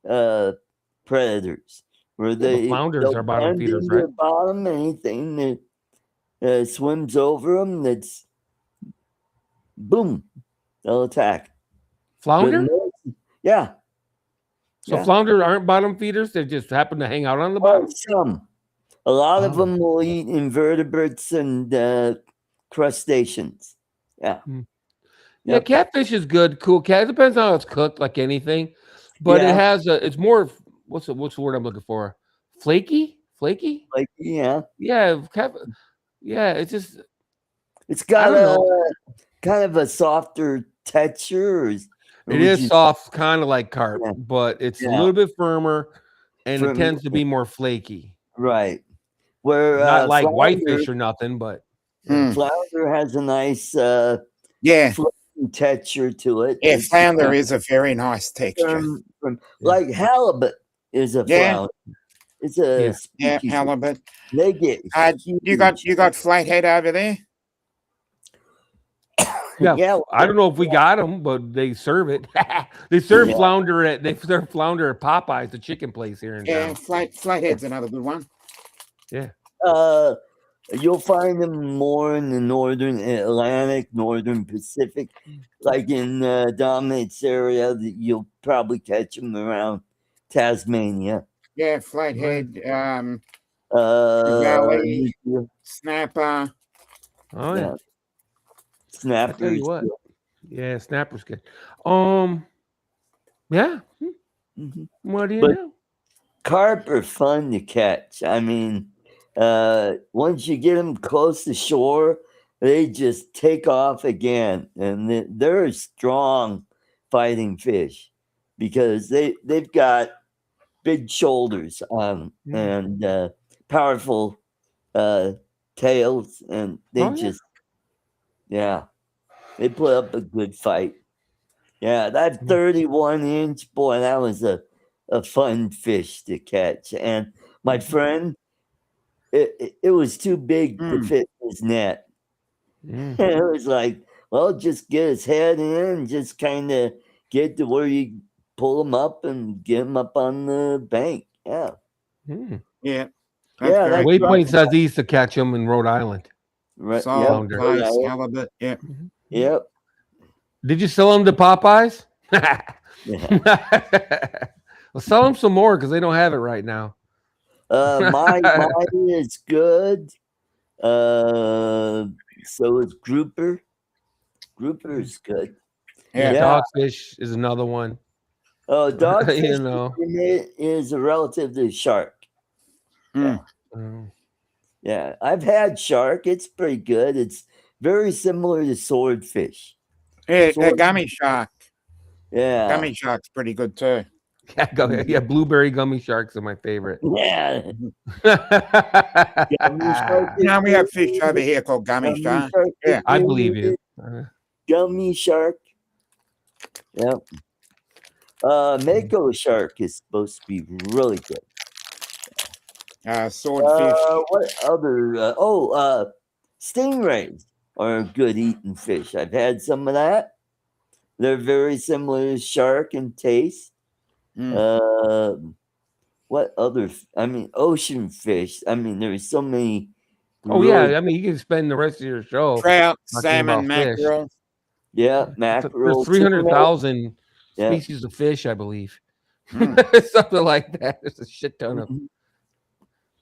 B: predators, where
D: flounders are bottom feeders, right?
B: Bottom, anything that swims over them, that's boom, they'll attack.
D: Flounder?
B: Yeah.
D: So flounder aren't bottom feeders; they just happen to hang out on the bottom.
B: Some. A lot of them will eat invertebrates and crustaceans. Yeah.
D: Yeah, catfish is good, cool. It depends on how it's cooked, like anything. But it has it's more, what's the word I'm looking for? Flaky? Flaky,
B: yeah.
D: Yeah, it's just,
B: it's got a kind of a softer texture.
D: It is soft, kind of like carp, but it's a little bit firmer, and it tends to be more flaky.
B: Right. Where
D: not like whitefish or nothing, but
B: flounder has a nice texture to it.
C: Yeah, flounder is a very nice texture.
B: Like halibut is a flounder. It's a
C: halibut.
B: They get
C: you got flathead over there?
D: Yeah, I don't know if we got them, but they serve it. They serve flounder at Popeyes, the chicken place here in town.
C: Flathead's another good one.
D: Yeah.
B: You'll find them more in the northern Atlantic, northern Pacific, like in Dominate's area. You'll probably catch them around Tasmania.
C: Yeah, flathead, valley, snapper.
D: Oh yeah.
B: Snapper.
D: Tell you what. Yeah, snapper's good. Yeah. What do you know?
B: Carp are fun to catch. I mean, once you get them close to shore, they just take off again, and they're a strong fighting fish because they've got big shoulders on them and powerful tails, and they they put up a good fight. Yeah, that 31-inch, boy, that was a fun fish to catch. And my friend, it was too big to fit his net. And it was like, well, just get his head in and just kind of get to where you pull him up and get him up on the bank. Yeah.
C: Yeah.
D: Waypoint says he used to catch them in Rhode Island.
B: Right.
C: Halibut. Yeah.
B: Yep.
D: Did you sell them to Popeyes? Well, sell them some more because they don't have it right now.
B: Mine is good. So is grouper. Grouper is good.
D: Yeah, dogfish is another one.
B: Oh, dogfish is a relative to shark. Yeah, I've had shark. It's pretty good. It's very similar to swordfish.
C: Yeah, gummy shark.
B: Yeah,
C: gummy shark's pretty good too.
D: Yeah, blueberry gummy sharks are my favorite.
B: Yeah.
C: Now we have fish over here called gummy shark. Yeah,
D: I believe you.
B: Gummy shark. Yep. Mako shark is supposed to be really good.
C: Swordfish.
B: What other? Stingrays are a good eating fish. I've had some of that. They're very similar to shark in taste. What other? I mean, ocean fish. I mean, there's so many
D: Oh
B: Really
D: yeah, I mean you can spend the rest of your show
C: Trout,
D: talking
C: salmon,
D: about fish.
C: mackerel.
B: Yeah,
D: There's
B: mackerel,
D: 300,000
B: Yeah.
D: species of fish, I believe.
C: Mm.
D: Something like that. There's a shit ton of.
B: Mhm.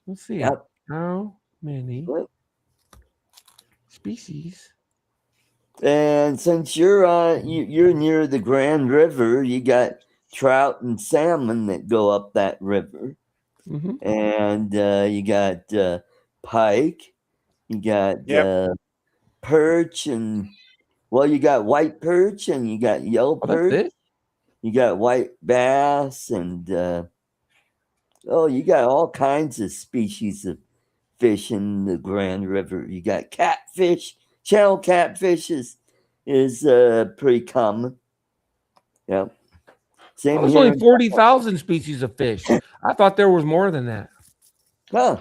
D: Let's see.
B: Yep.
D: How many
B: Yep.
D: species?
B: And since you're near the Grand River, you got trout and salmon that go up that river,
D: Hmm.
B: and you got pike, you got
C: Yep.
B: perch, and well, you got white perch and you got yellow
D: Oh, that's
B: perch.
D: it.
B: You got white bass, and you got all kinds of species of fish in the Grand River. You got catfish. Channel catfish is pretty common. Yeah.
D: Oh,
B: Same
D: there's
B: here.
D: only 40,000 species of fish. I thought there was more than that.
B: Huh.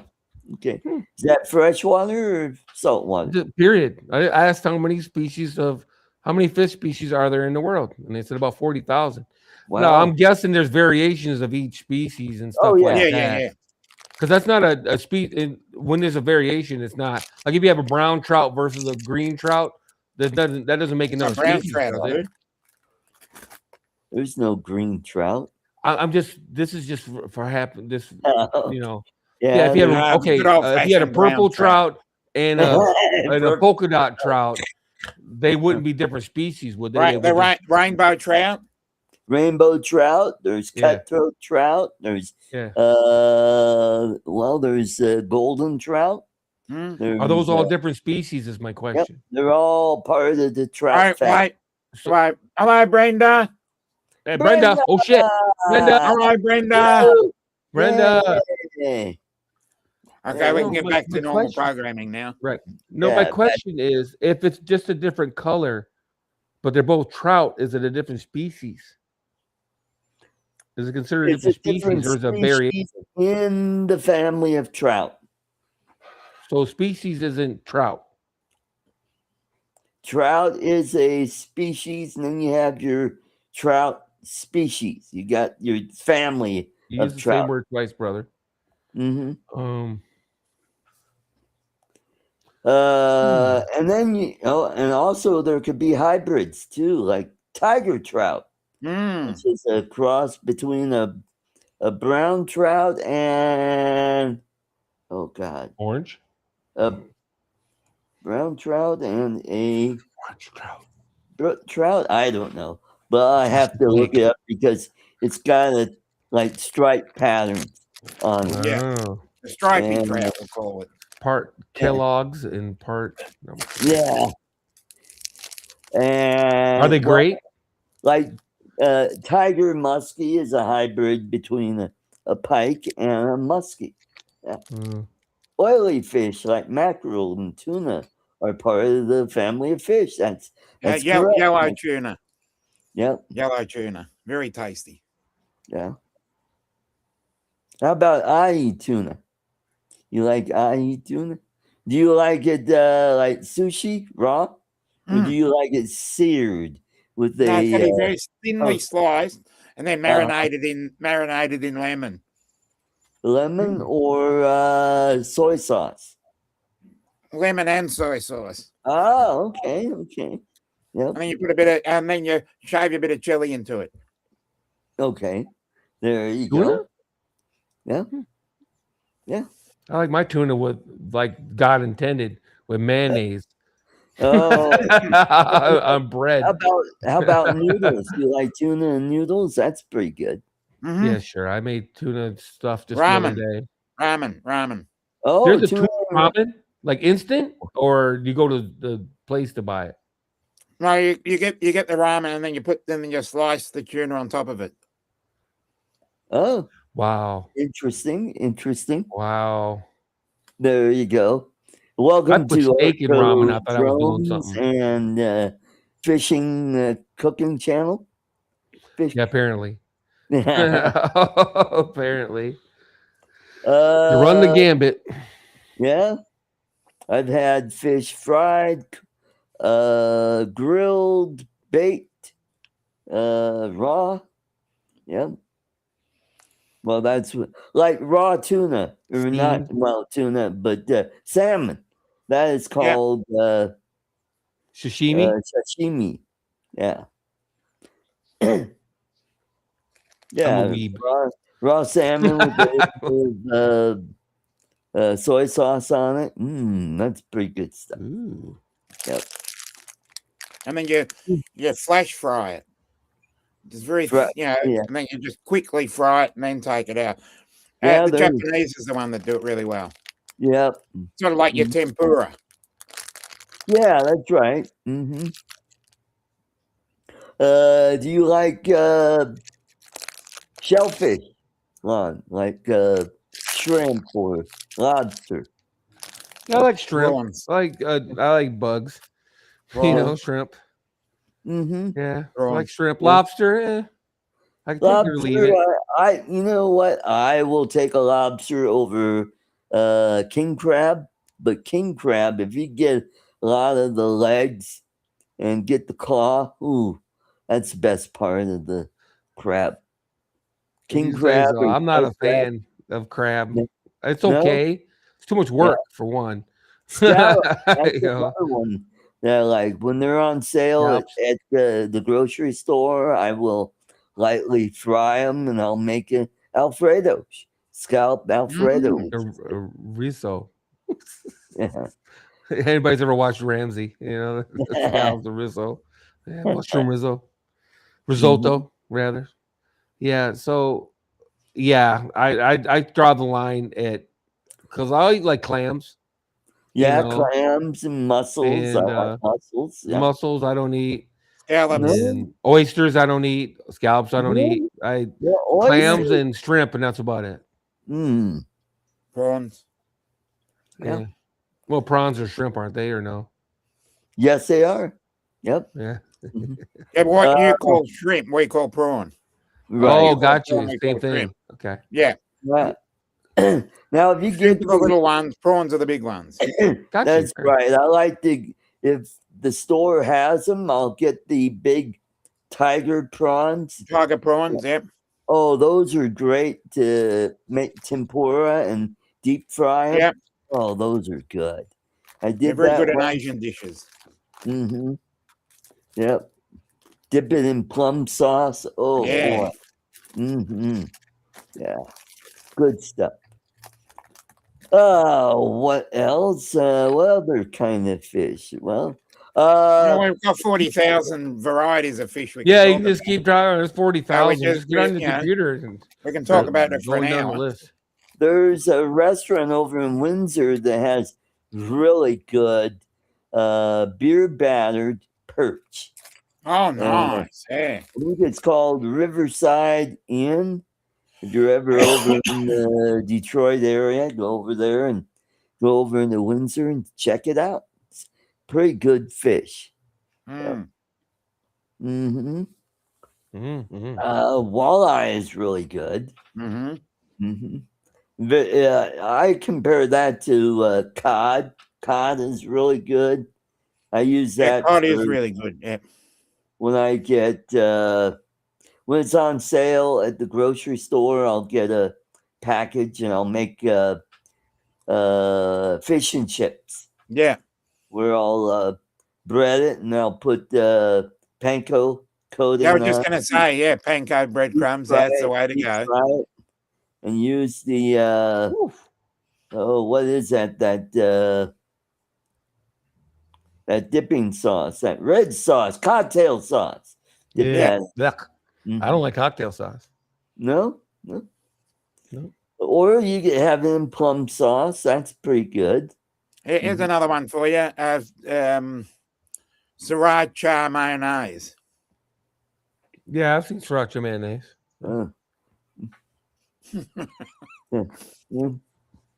B: Okay.
D: Hmm.
B: Is that freshwater or saltwater?
D: Period. I asked how many fish species are there in the world, and they said about 40,000.
B: Wow.
D: Now I'm guessing there's variations of each species and stuff
B: Oh, yeah.
D: like
C: Yeah,
D: that.
C: yeah.
D: Because that's not a species. When there's a variation, it's not like if you have a brown trout versus a green trout. That doesn't make
C: It's a
D: another
C: brown
D: species,
C: trout,
D: does it?
C: dude.
B: There's no green trout.
D: I'm just. This is just for happen. This you know. Yeah,
B: Yeah.
D: if you had
C: Nah,
D: okay,
C: good
D: if you had a
C: old-fashioned brown
D: purple
C: trout.
D: trout and a polka dot trout, they wouldn't be different species, would they?
C: Right,
D: They
C: the
D: would just,
C: rainbow trout.
B: Rainbow trout. There's
D: Yeah.
B: cutthroat trout. There's
D: yeah.
B: there's golden trout.
C: Mm.
D: Are those
B: There's,
D: all different species? Is my question.
B: they're all part of the trout
C: Right,
B: family.
C: right. Hello, Brenda.
D: Hey, Brenda. Oh shit, Brenda.
C: Hello, Brenda.
B: Woo!
D: Brenda.
B: Yay.
C: Okay, we
D: No,
C: can get
D: but
C: back
D: the
C: to normal
D: question-
C: programming now.
D: Right. No,
B: Yeah,
D: my
B: that-
D: question is, if it's just a different color, but they're both trout, is it a different species? Is it considered a
B: It's a
D: different species, or is it a variation?
B: species in the family of trout.
D: So species isn't trout.
B: Trout is a species, and then you have your trout species. You got your family
D: You use
B: of
D: the same
B: trout.
D: word twice, brother.
B: hmm
D: Um,
B: And then and also there could be hybrids too, like tiger trout,
C: Mm.
B: which is a cross between a brown trout and
D: orange.
B: a brown trout and a
D: Orange trout.
B: brook trout. I don't know, but I have to look it up because it's got a like stripe pattern on it.
C: Yeah.
D: Oh,
C: The stripy
B: And-
C: trout, we'll call it.
D: part Kellogg's and part. No.
B: Yeah. And
D: Are they great?
B: Like tiger muskie is a hybrid between a pike and a muskie.
D: Mm.
B: Oily fish like mackerel and tuna are part of the family of fish. That's correct.
C: Yellow tuna.
B: Yep.
C: Yellow tuna. Very tasty.
B: Yeah. How about ahi tuna? You like ahi tuna? Do you like it like sushi raw, or do you like it seared with
C: No, it's gotta be
B: a
C: very thinly
B: oh.
C: sliced and then marinated in lemon.
B: lemon or soy sauce?
C: Lemon and soy sauce.
B: Oh, okay, okay. Yep.
C: And then you put a bit of, and then you shave a bit of chili into it.
B: Okay. There you
D: Tuna?
B: go. Yeah. Yeah.
D: I like my tuna with like God intended with mayonnaise
B: Oh,
D: on bread.
B: how about noodles? You like tuna and noodles? That's pretty good.
C: Mhm.
D: Yeah, sure. I made tuna stuff just the other day.
C: Ramen.
B: Oh,
D: There's a
B: tuna.
D: tuna ramen, like instant, or do you go to the place to buy it?
C: No, you get the ramen and then you slice the tuna on top of it.
B: Oh,
D: Wow.
B: interesting.
D: Wow.
B: There you go. Welcome
D: put
B: to
D: steak in
B: ArtCo
D: ramen. I thought I was doing
B: Drones
D: something.
B: and fishing cooking channel. Fish.
D: Yeah, apparently. Apparently. You
B: You
D: run the gambit.
B: Yeah, I've had fish fried, grilled, baked, raw. Yeah. Well, that's like raw tuna, or not
D: Steamed.
B: well tuna, but salmon. That is called
D: Sashimi.
B: sashimi. Yeah.
D: I'm a
B: Yeah.
D: weeb.
B: Raw salmon with soy sauce on it. That's pretty good stuff.
D: Ooh.
B: Yep.
C: And then you flash fry it. It's very,
B: Yeah.
C: and then you just quickly fry it and then take it out.
B: Yeah,
C: The Japanese is the one that do it really well.
B: Yep.
C: Sort of like your tempura.
B: Yeah, that's right. Do you like shellfish, Lon? Like shrimp or lobster?
D: I like shrimp.
C: Prawns.
D: I like bugs. You know, shrimp. Yeah, I like shrimp. Lobster. I can take it or leave it.
B: Lobster, you know what? I will take a lobster over king crab. But king crab, if you get a lot of the legs and get the claw, ooh, that's the best part of the crab. King
D: These days,
B: crab. or
D: I'm not a
B: crab.
D: fan of crab.
B: No.
D: It's
B: No?
D: okay. It's too much work for one.
B: Scallop, that's
D: You know,
B: another one. That like when they're on sale at
D: scallops.
B: the grocery store, I will lightly fry them and I'll make an Alfredo, scallop Alfredo.
D: A riso.
B: Yeah.
D: Anybody's ever watched Ramsey? You know, the scallops, the riso, mushroom risotto, rather. Yeah. So, yeah, I draw the line at because I eat like clams.
B: Yeah,
D: You know,
B: clams and mussels. I
D: and
B: like mussels. Yeah.
D: mussels I don't eat.
C: Scallops.
D: And oysters I don't eat. Scallops I don't eat. Clams and shrimp, and that's about it.
C: Prawns.
B: Yeah.
D: Well, prawns or shrimp, aren't they, or no?
B: Yes, they are. Yep.
D: Yeah.
C: Yeah, what you call shrimp, we call prawn.
B: Right.
D: Oh, got you. Same thing.
C: Shrimp.
D: Okay.
C: Yeah.
B: Right. Now, if you
C: Shrimp
B: get
C: are the little ones, prawns are the big ones.
B: That's right. I like if the store has them, I'll get the big tiger prawns.
C: Tiger prawns, yep.
B: Oh, those are great to make tempura and deep fry 'em.
C: Yep.
B: Oh, those are good. I did
C: They're very
B: that
C: good in
B: once.
C: Asian dishes.
B: Yep. Dip it in plum sauce. Oh,
C: Yeah.
B: boy. Yeah. Good stuff. What else? What other kind of fish? Well,
C: we've got 40,000 varieties of fish. We can
D: Yeah, you
C: talk
D: can just
C: about.
D: keep driving. There's 40,000.
C: just
D: Just get on
C: you
D: your
C: know,
D: computer and
C: we can talk about it for
D: going
C: an
D: down the
C: hour.
D: list.
B: there's a restaurant over in Windsor that has really good beer battered perch.
C: Oh, nice. Yeah.
B: I think it's called Riverside Inn. If you're ever over in the Detroit area, go over there and go over into Windsor and check it out. It's pretty good fish. Walleye is really good. I compare that to cod. Cod is really good. I use that.
C: Cod is really good. Yeah.
B: When I get when it's on sale at the grocery store, I'll get a package and I'll make fish and chips.
C: Yeah.
B: Where I'll bread it and I'll put panko coating.
C: I was just going to say, yeah, panko breadcrumbs. That's the way to go.
B: It, and use the what is that dipping sauce, that red sauce, cocktail sauce.
D: Yeah. I don't like cocktail sauce.
B: No. Or you can have it in plum sauce. That's pretty good.
C: Here's another one for you. Sriracha mayonnaise.
D: Yeah, I've seen sriracha mayonnaise.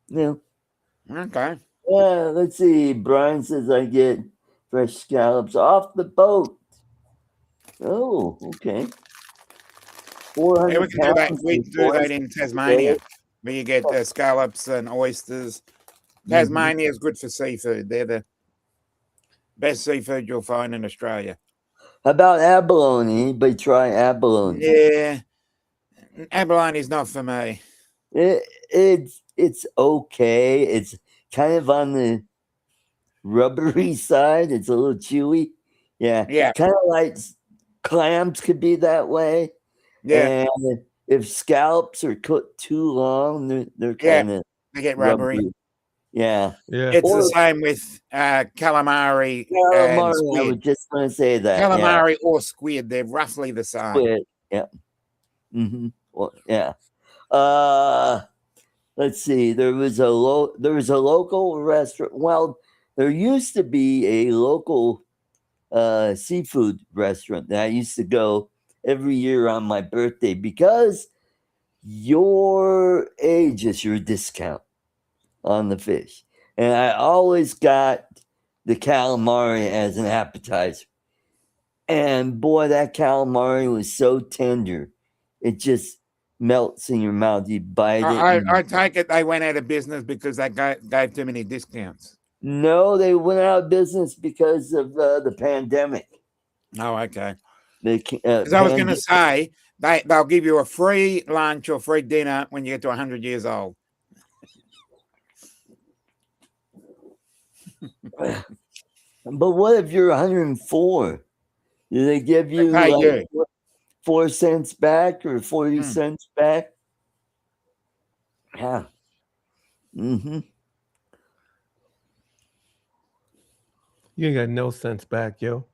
B: Yeah.
C: Okay.
B: Let's see. Brian says I get fresh scallops off the boat. Oh, okay. 400
C: we can do that.
B: pounds
C: We
B: of
C: do that in
B: oyster
C: Tasmania,
B: filet.
C: where you get scallops and oysters. Tasmania is good for seafood. They're the best seafood you'll find in Australia.
B: How about abalone? Anybody try abalone?
C: Yeah, abalone is not for me.
B: It's okay. It's kind of on the rubbery side. It's a little chewy. Yeah.
C: Yeah.
B: Kind of like clams could be that way.
C: Yeah.
B: And if scallops are cooked too long, they're
C: Yeah.
B: kind of
C: They get rubbery.
B: Yeah.
D: Yeah.
C: It's
B: Or-
C: the same with calamari and
B: Calamari, I was
C: squid.
B: just going to say that.
C: Calamari or squid, they're roughly the same.
B: Squid. Yeah. Well, yeah. Let's see. There was a local restaurant. Well, there used to be a local seafood restaurant that I used to go every year on my birthday because your age is your discount on the fish. And I always got the calamari as an appetizer. And boy, that calamari was so tender. It just melts in your mouth. You bite it.
C: I take it they went out of business because they gave too many discounts.
B: No, they went out of business because of the pandemic.
C: Oh, okay.
B: Because
C: I was going to say they'll give you a free lunch or free dinner when you get to 100 years old.
B: But what if you're 104? Do they give you
C: They pay
B: like
C: you.
B: 4 cents back or 40 cents back? Yeah. Mm-hmm.
D: You ain't got no sense back, yo.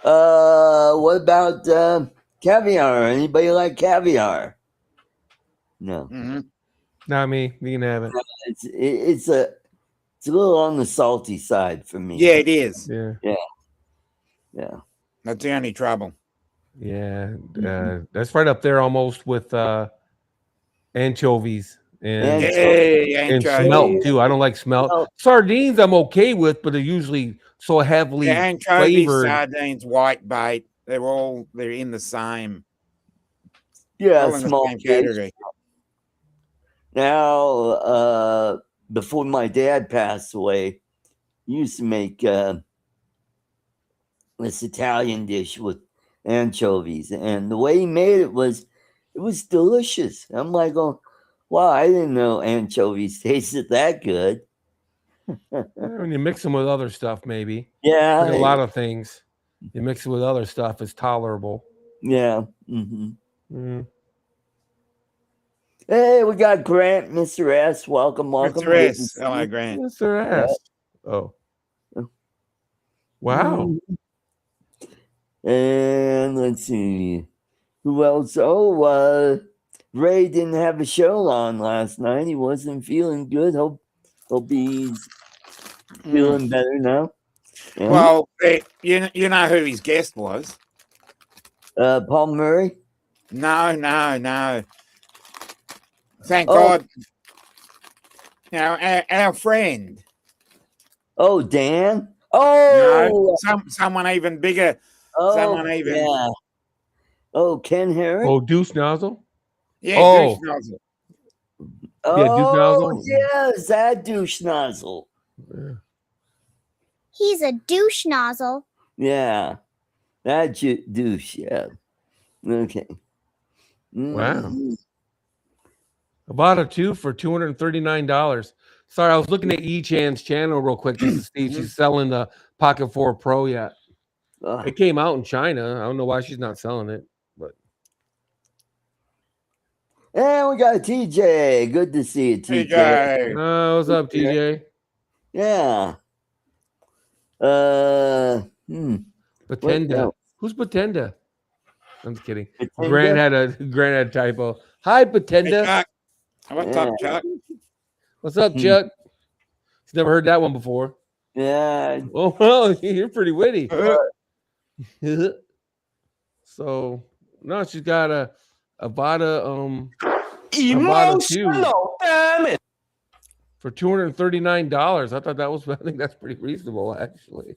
B: What about caviar? Anybody like caviar? No.
C: Mm-hmm.
D: Not me. You can have it.
B: It's a little on the salty side for me.
C: Yeah, it is.
D: Yeah.
B: Yeah.
C: That's the only trouble.
D: Yeah. That's right up there almost with anchovies and
C: Anchovies.
D: smelt too. I don't like smelt.
B: Smelt.
D: Sardines I'm okay with, but they're usually so heavily
C: Yeah, anchovies,
D: flavored.
C: sardines, white bait, they're in the same.
B: Yeah,
C: all in the
B: small
C: same
B: fish.
C: category.
B: Now, before my dad passed away, he used to make this Italian dish with anchovies, and the way he made it was delicious. I'm like, oh, wow, I didn't know anchovies tasted that good.
D: When you mix them with other stuff, maybe.
B: Yeah,
D: Like a lot of things. You mix it with other stuff, it's tolerable.
B: yeah. Mm-hmm.
D: Mm.
B: Hey, we got Grant, Mr. S. Welcome.
C: Mr.
B: Good to
C: S.
B: see
C: Hello,
B: you.
C: Grant.
D: Mr. S. Oh. Wow.
B: And let's see. Who else? Oh, Ray didn't have a show on last night. He wasn't feeling good. Hope he's feeling better now. Yeah.
C: Well, you know who his guest was?
B: Paul Murray.
C: No. Thank
B: Oh.
C: God. Now, our friend.
B: Oh, Dan. Oh,
C: No, someone even bigger. someone even-
B: Yeah. Oh, Ken Herrick.
D: Oh, Deuce Nozzle?
C: Yeah,
D: Oh.
C: Deuce Nozzle.
D: Yeah, Duke Nozzle.
B: Yes, that douche nozzle.
D: Yeah.
A: He's a douche nozzle.
B: Yeah, that douche. Yeah. Okay.
D: Wow.
B: Mhm.
D: I bought a two for $239. Sorry, I was looking at E-Chan's channel real quick just to see if she's selling the Pocket 4 Pro yet.
B: Ugh.
D: It came out in China. I don't know why she's not selling it, but
B: And we got TJ. Good to see you, TJ.
C: TJ.
D: what's up, TJ?
B: Yeah.
D: Batenda.
B: else?
D: Who's Batenda? I'm just kidding.
B: Batenda?
D: Grant had a typo. Hi,
C: Hey,
D: Batenda.
C: Chuck. What's up, Chuck?
D: What's up, Chuck? He's never heard that one before.
B: Yeah.
D: Oh, well, you're pretty witty. So no, she's got a Avada Avada 2
E: damn it.
D: for $239. I thought that was I think that's pretty reasonable actually.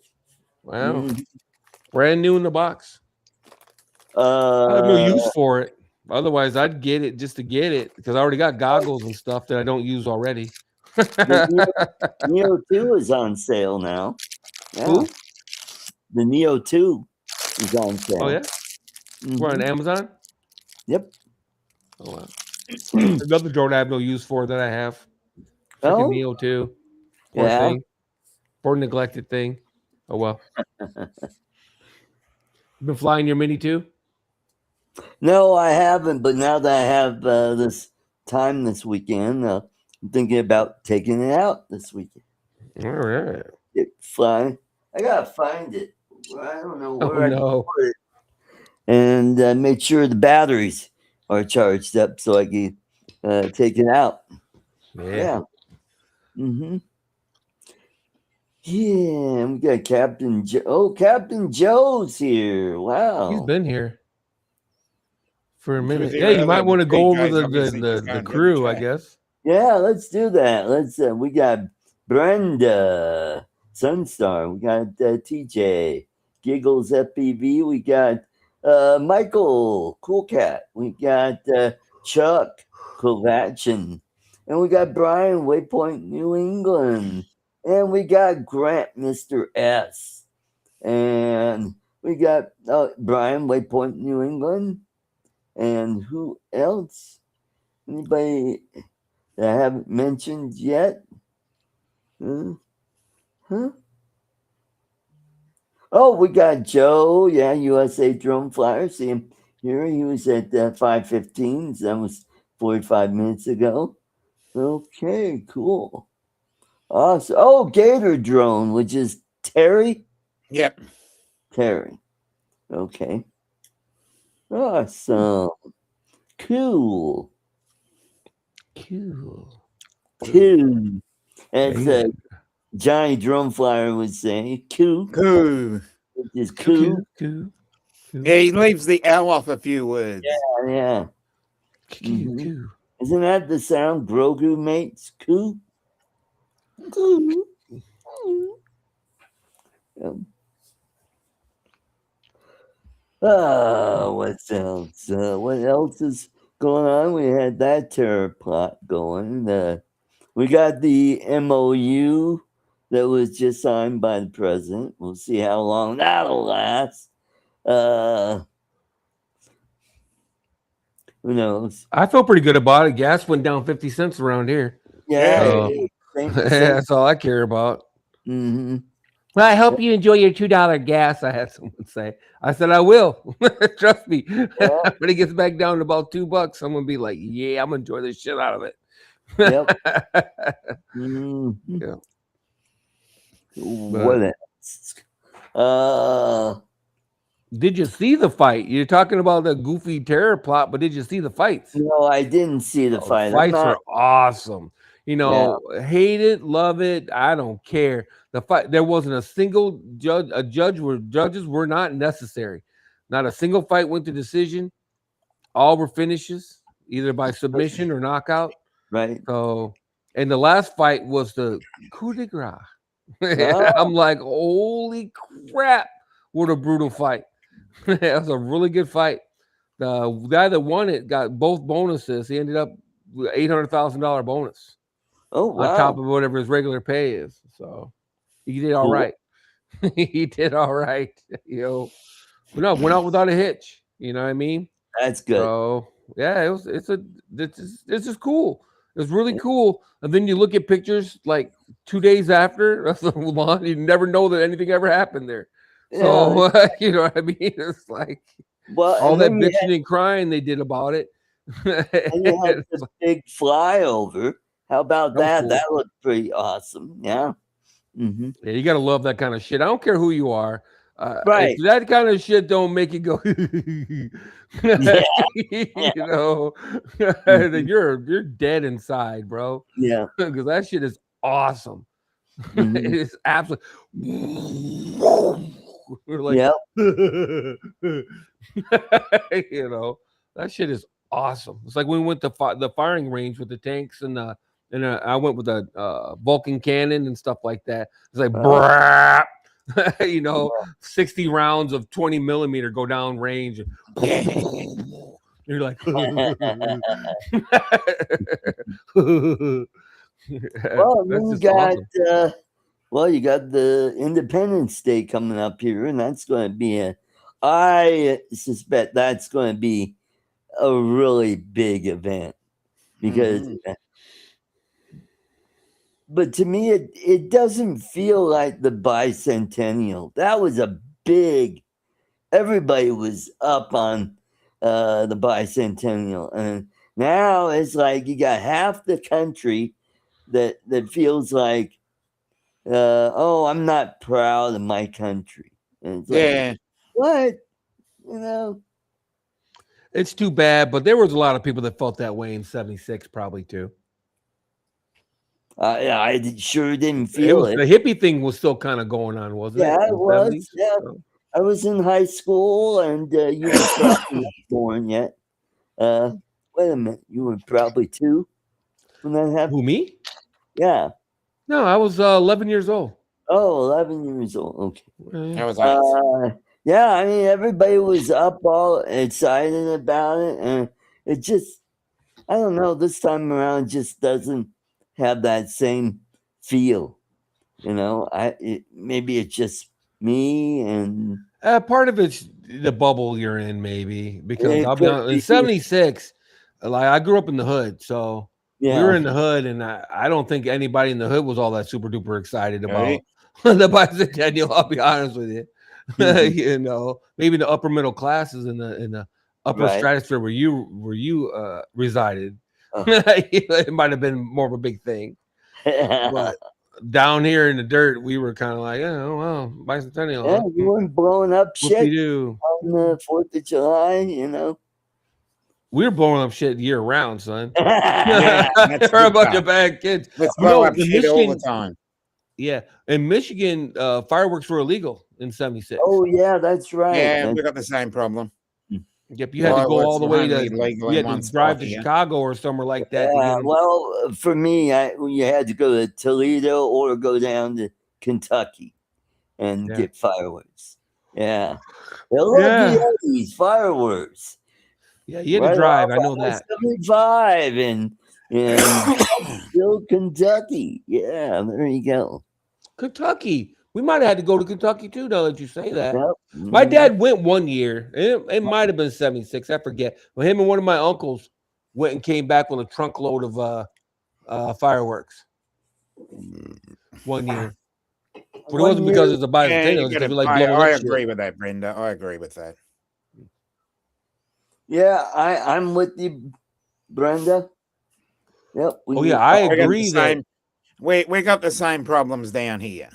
D: Wow.
B: Mhm.
D: Brand new in the box. I have no use for it. Otherwise, I'd get it just to get it because I already got goggles and stuff that I don't use already.
B: The Neo 2 is on sale now. Yeah.
D: Who?
B: The Neo 2 is on sale.
D: Oh yeah,
B: Mhm.
D: we're on Amazon.
B: Yep.
D: Oh wow. Another drone I have no use for that I have. Freaking
B: Oh?
D: Neo 2. Poor
B: Yeah.
D: thing. Poor neglected thing. Oh well. You been flying your Mini too?
B: No, I haven't. But now that I have this time this weekend, I'm thinking about taking it out this weekend.
D: All right.
B: Get flying. I gotta find it. I don't know
D: Oh
B: where I can
D: no.
B: put it, and make sure the batteries are charged up so I can take it out.
D: Yeah.
B: Mm-hmm. Yeah, we got Captain Joe. Oh, Captain Joe's here. Wow.
D: He's been here for a
C: He was
D: minute.
C: here
D: Yeah, you might
C: earlier,
D: want to
C: but
D: go over
C: DJ's obviously just
D: the
C: going down
D: crew, I
C: track.
D: guess.
B: Yeah, let's do that. Let's. We got Brenda Sunstar. We got TJ Giggles FPV. We got Michael Cool Cat. We got Chuck Kovachin, and we got Brian Waypoint New England, and we got Grant Mr. S, and we got Brian Waypoint New England, and who else? Anybody that I haven't mentioned yet? Huh? Oh, we got Joe. Yeah, USA Drone Flyer. See him here. He was at 5:15. That was 45 minutes ago. Okay, cool. Awesome. Oh, Gator Drone, which is Terry.
C: Yep.
B: Terry. Okay. Awesome. Cool.
D: Cool.
B: Cool. As
D: Yeah.
B: Johnny Drone Flyer would say, cool.
C: Cool.
B: Which is cool.
D: Cool.
C: Yeah, he leaves the L off a few words.
B: Yeah.
D: Cool. Cool.
B: Isn't that the sound Grogu makes? Coo? Coo. What else? What else is going on? We had that terror plot going. We got the MOU that was just signed by the president. We'll see how long that'll last. Who knows?
D: I feel pretty good about it. Gas went down 50 cents around here.
B: Yeah,
C: Hey.
D: That's all I care about.
B: Mm-hmm.
D: Well, I hope you enjoy your $2 gas. I had someone say. I said I will. Trust me. When it gets back down to about $2, I'm gonna be like, yeah, I'm gonna enjoy the shit out of it.
B: Yep. Mm-hmm.
D: Yeah.
B: What else?
D: Did you see the fight? You're talking about the goofy terror plot, but did you see the fights?
B: No, I didn't see the fight.
D: Fights are awesome. Hate it, love it. I don't care. The fight. There wasn't a single judges were not necessary. Not a single fight went to decision. All were finishes, either by submission or knockout.
B: Right.
D: So, and the last fight was the coup de grace.
B: Oh.
D: I'm like, holy crap! What a brutal fight. That was a really good fight. The guy that won it got both bonuses. He ended up with $800,000 bonus
B: Oh,
D: on top
B: wow.
D: of whatever his regular pay is. So he did all right. He did all right. But no, went out without a hitch. You know what I mean?
B: That's good.
D: So yeah, it's just cool. It's really cool. And then you look at pictures like 2 days after, you never know that anything ever happened there. So you know what I mean? It's like all that bitching and crying they did about it.
B: And you had the big flyover. How about that?
D: Cool.
B: That looked pretty awesome. Yeah. Mm-hmm.
D: Yeah, you gotta love that kind of shit. I don't care who you are.
B: Right.
D: If that kind of shit don't make you go, then you're dead inside, bro.
B: Yeah.
D: Because that shit is awesome.
B: Mm-hmm.
D: It is absolutely. We're like,
B: Yep.
D: that shit is awesome. It's like when we went to the firing range with the tanks and I went with a Vulcan cannon and stuff like that. It's like, brap, 60 rounds of 20 millimeter go down range. You're like,
B: Well, then you got you got the Independence Day coming up here, and that's going to be I suspect that's going to be a really big event because but to me, it doesn't feel like the bicentennial. That was a big. Everybody was up on the bicentennial, and now it's like you got half the country that feels like, oh, I'm not proud of my country. And it's like,
C: Yeah.
B: what? You know?
D: It's too bad, but there was a lot of people that felt that way in '76, probably too.
B: I sure didn't
D: It
B: feel
D: was,
B: it.
D: the hippie thing was still kind of going on, wasn't it?
B: Yeah,
D: in
B: it
D: the
B: was.
D: 70s?
B: Yeah.
D: So,
B: I was in high school, and you were probably not born yet. Wait a minute. You were probably 2 when that happened?
D: who, me?
B: Yeah.
D: No, I was 11 years old.
B: Oh, 11 years old. Okay.
C: That was us.
B: Yeah, I mean, everybody was up all excited about it, and it just, I don't know, this time around it just doesn't have that same feel. You know, maybe it's just me, and
D: Part of it's the bubble you're in, maybe, because
B: it
D: I'll be
B: could
D: honest, in
B: be.
D: '76, like I grew up in the hood, so we
B: Yeah.
D: were in the hood, and I don't think anybody in the hood was all that super duper excited about
C: Right.
D: the bicentennial. I'll be honest with you.
B: Mhm.
D: You know, maybe the upper middle classes in the upper
B: Right.
D: stratosphere where you resided,
B: Oh.
D: it might have been more of a big thing. But down here in the dirt, we were kind of like, oh well, bicentennial.
B: Yeah,
D: Huh?
B: you weren't blowing up shit
D: Whoopie-doo.
B: on the 4th of July, you know?
D: We were blowing up shit year round, son.
C: Yeah, that's
D: We're a
C: good
D: bunch
C: stuff.
D: of bad kids.
C: Let's
D: You
C: blow
D: know,
C: up
D: in
C: shit all the
D: Michigan,
C: time.
D: yeah, in Michigan, fireworks were illegal in '76.
B: Oh, yeah, that's right.
C: Yeah, we got the same problem.
D: Yep, you had to go
C: Fireworks
D: all the
C: were
D: way
C: only
D: to
C: legal
D: you
C: in
D: had to
C: one
D: drive
C: spot
D: to
C: here.
D: Chicago or somewhere like that to get
B: Yeah,
D: them.
B: well, for me, you had to go to Toledo or go down to Kentucky and
D: Yeah.
B: get fireworks. Yeah. They love
D: Yeah.
B: the 80s fireworks.
D: Yeah, you had to
B: Right
D: drive.
B: off
D: I know that.
B: 75 and still Kentucky. Yeah, there you go.
D: Kentucky. We might have had to go to Kentucky too, now that you say that.
B: Yep.
D: My dad went one year. It might have been '76. I forget. But him and one of my uncles went and came back with a trunk load of fireworks. One year. But it wasn't because it's a bicentennial.
C: Yeah,
D: It was because we like
C: I
D: blowing up
C: agree
D: shit.
C: with that, Brenda. I agree with that.
B: Yeah, I'm with you, Brenda. Yep.
D: Oh yeah, I
C: We got the
D: agree that
C: same. We got the same problems down here.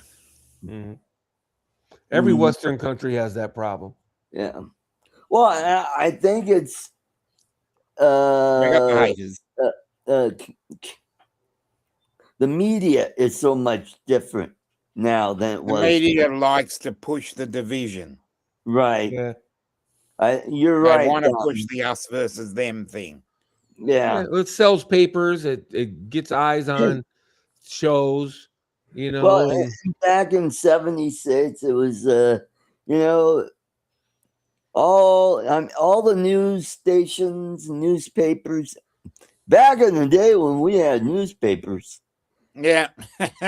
D: every
B: Mhm.
D: Western country has that problem.
B: Yeah. Well, I think it's
C: We got the haters.
B: the media is so much different now than it
C: The
B: was.
C: media likes to push the division.
B: Right.
D: Yeah.
B: You're
C: They
B: right.
C: want to
B: Tom.
C: push the us versus them thing.
B: Yeah.
D: It sells papers. It gets eyes on shows. You know,
B: Well,
D: and-
B: back in '76, it was you know, all the news stations, newspapers. Back in the day when we had newspapers,
C: Yeah.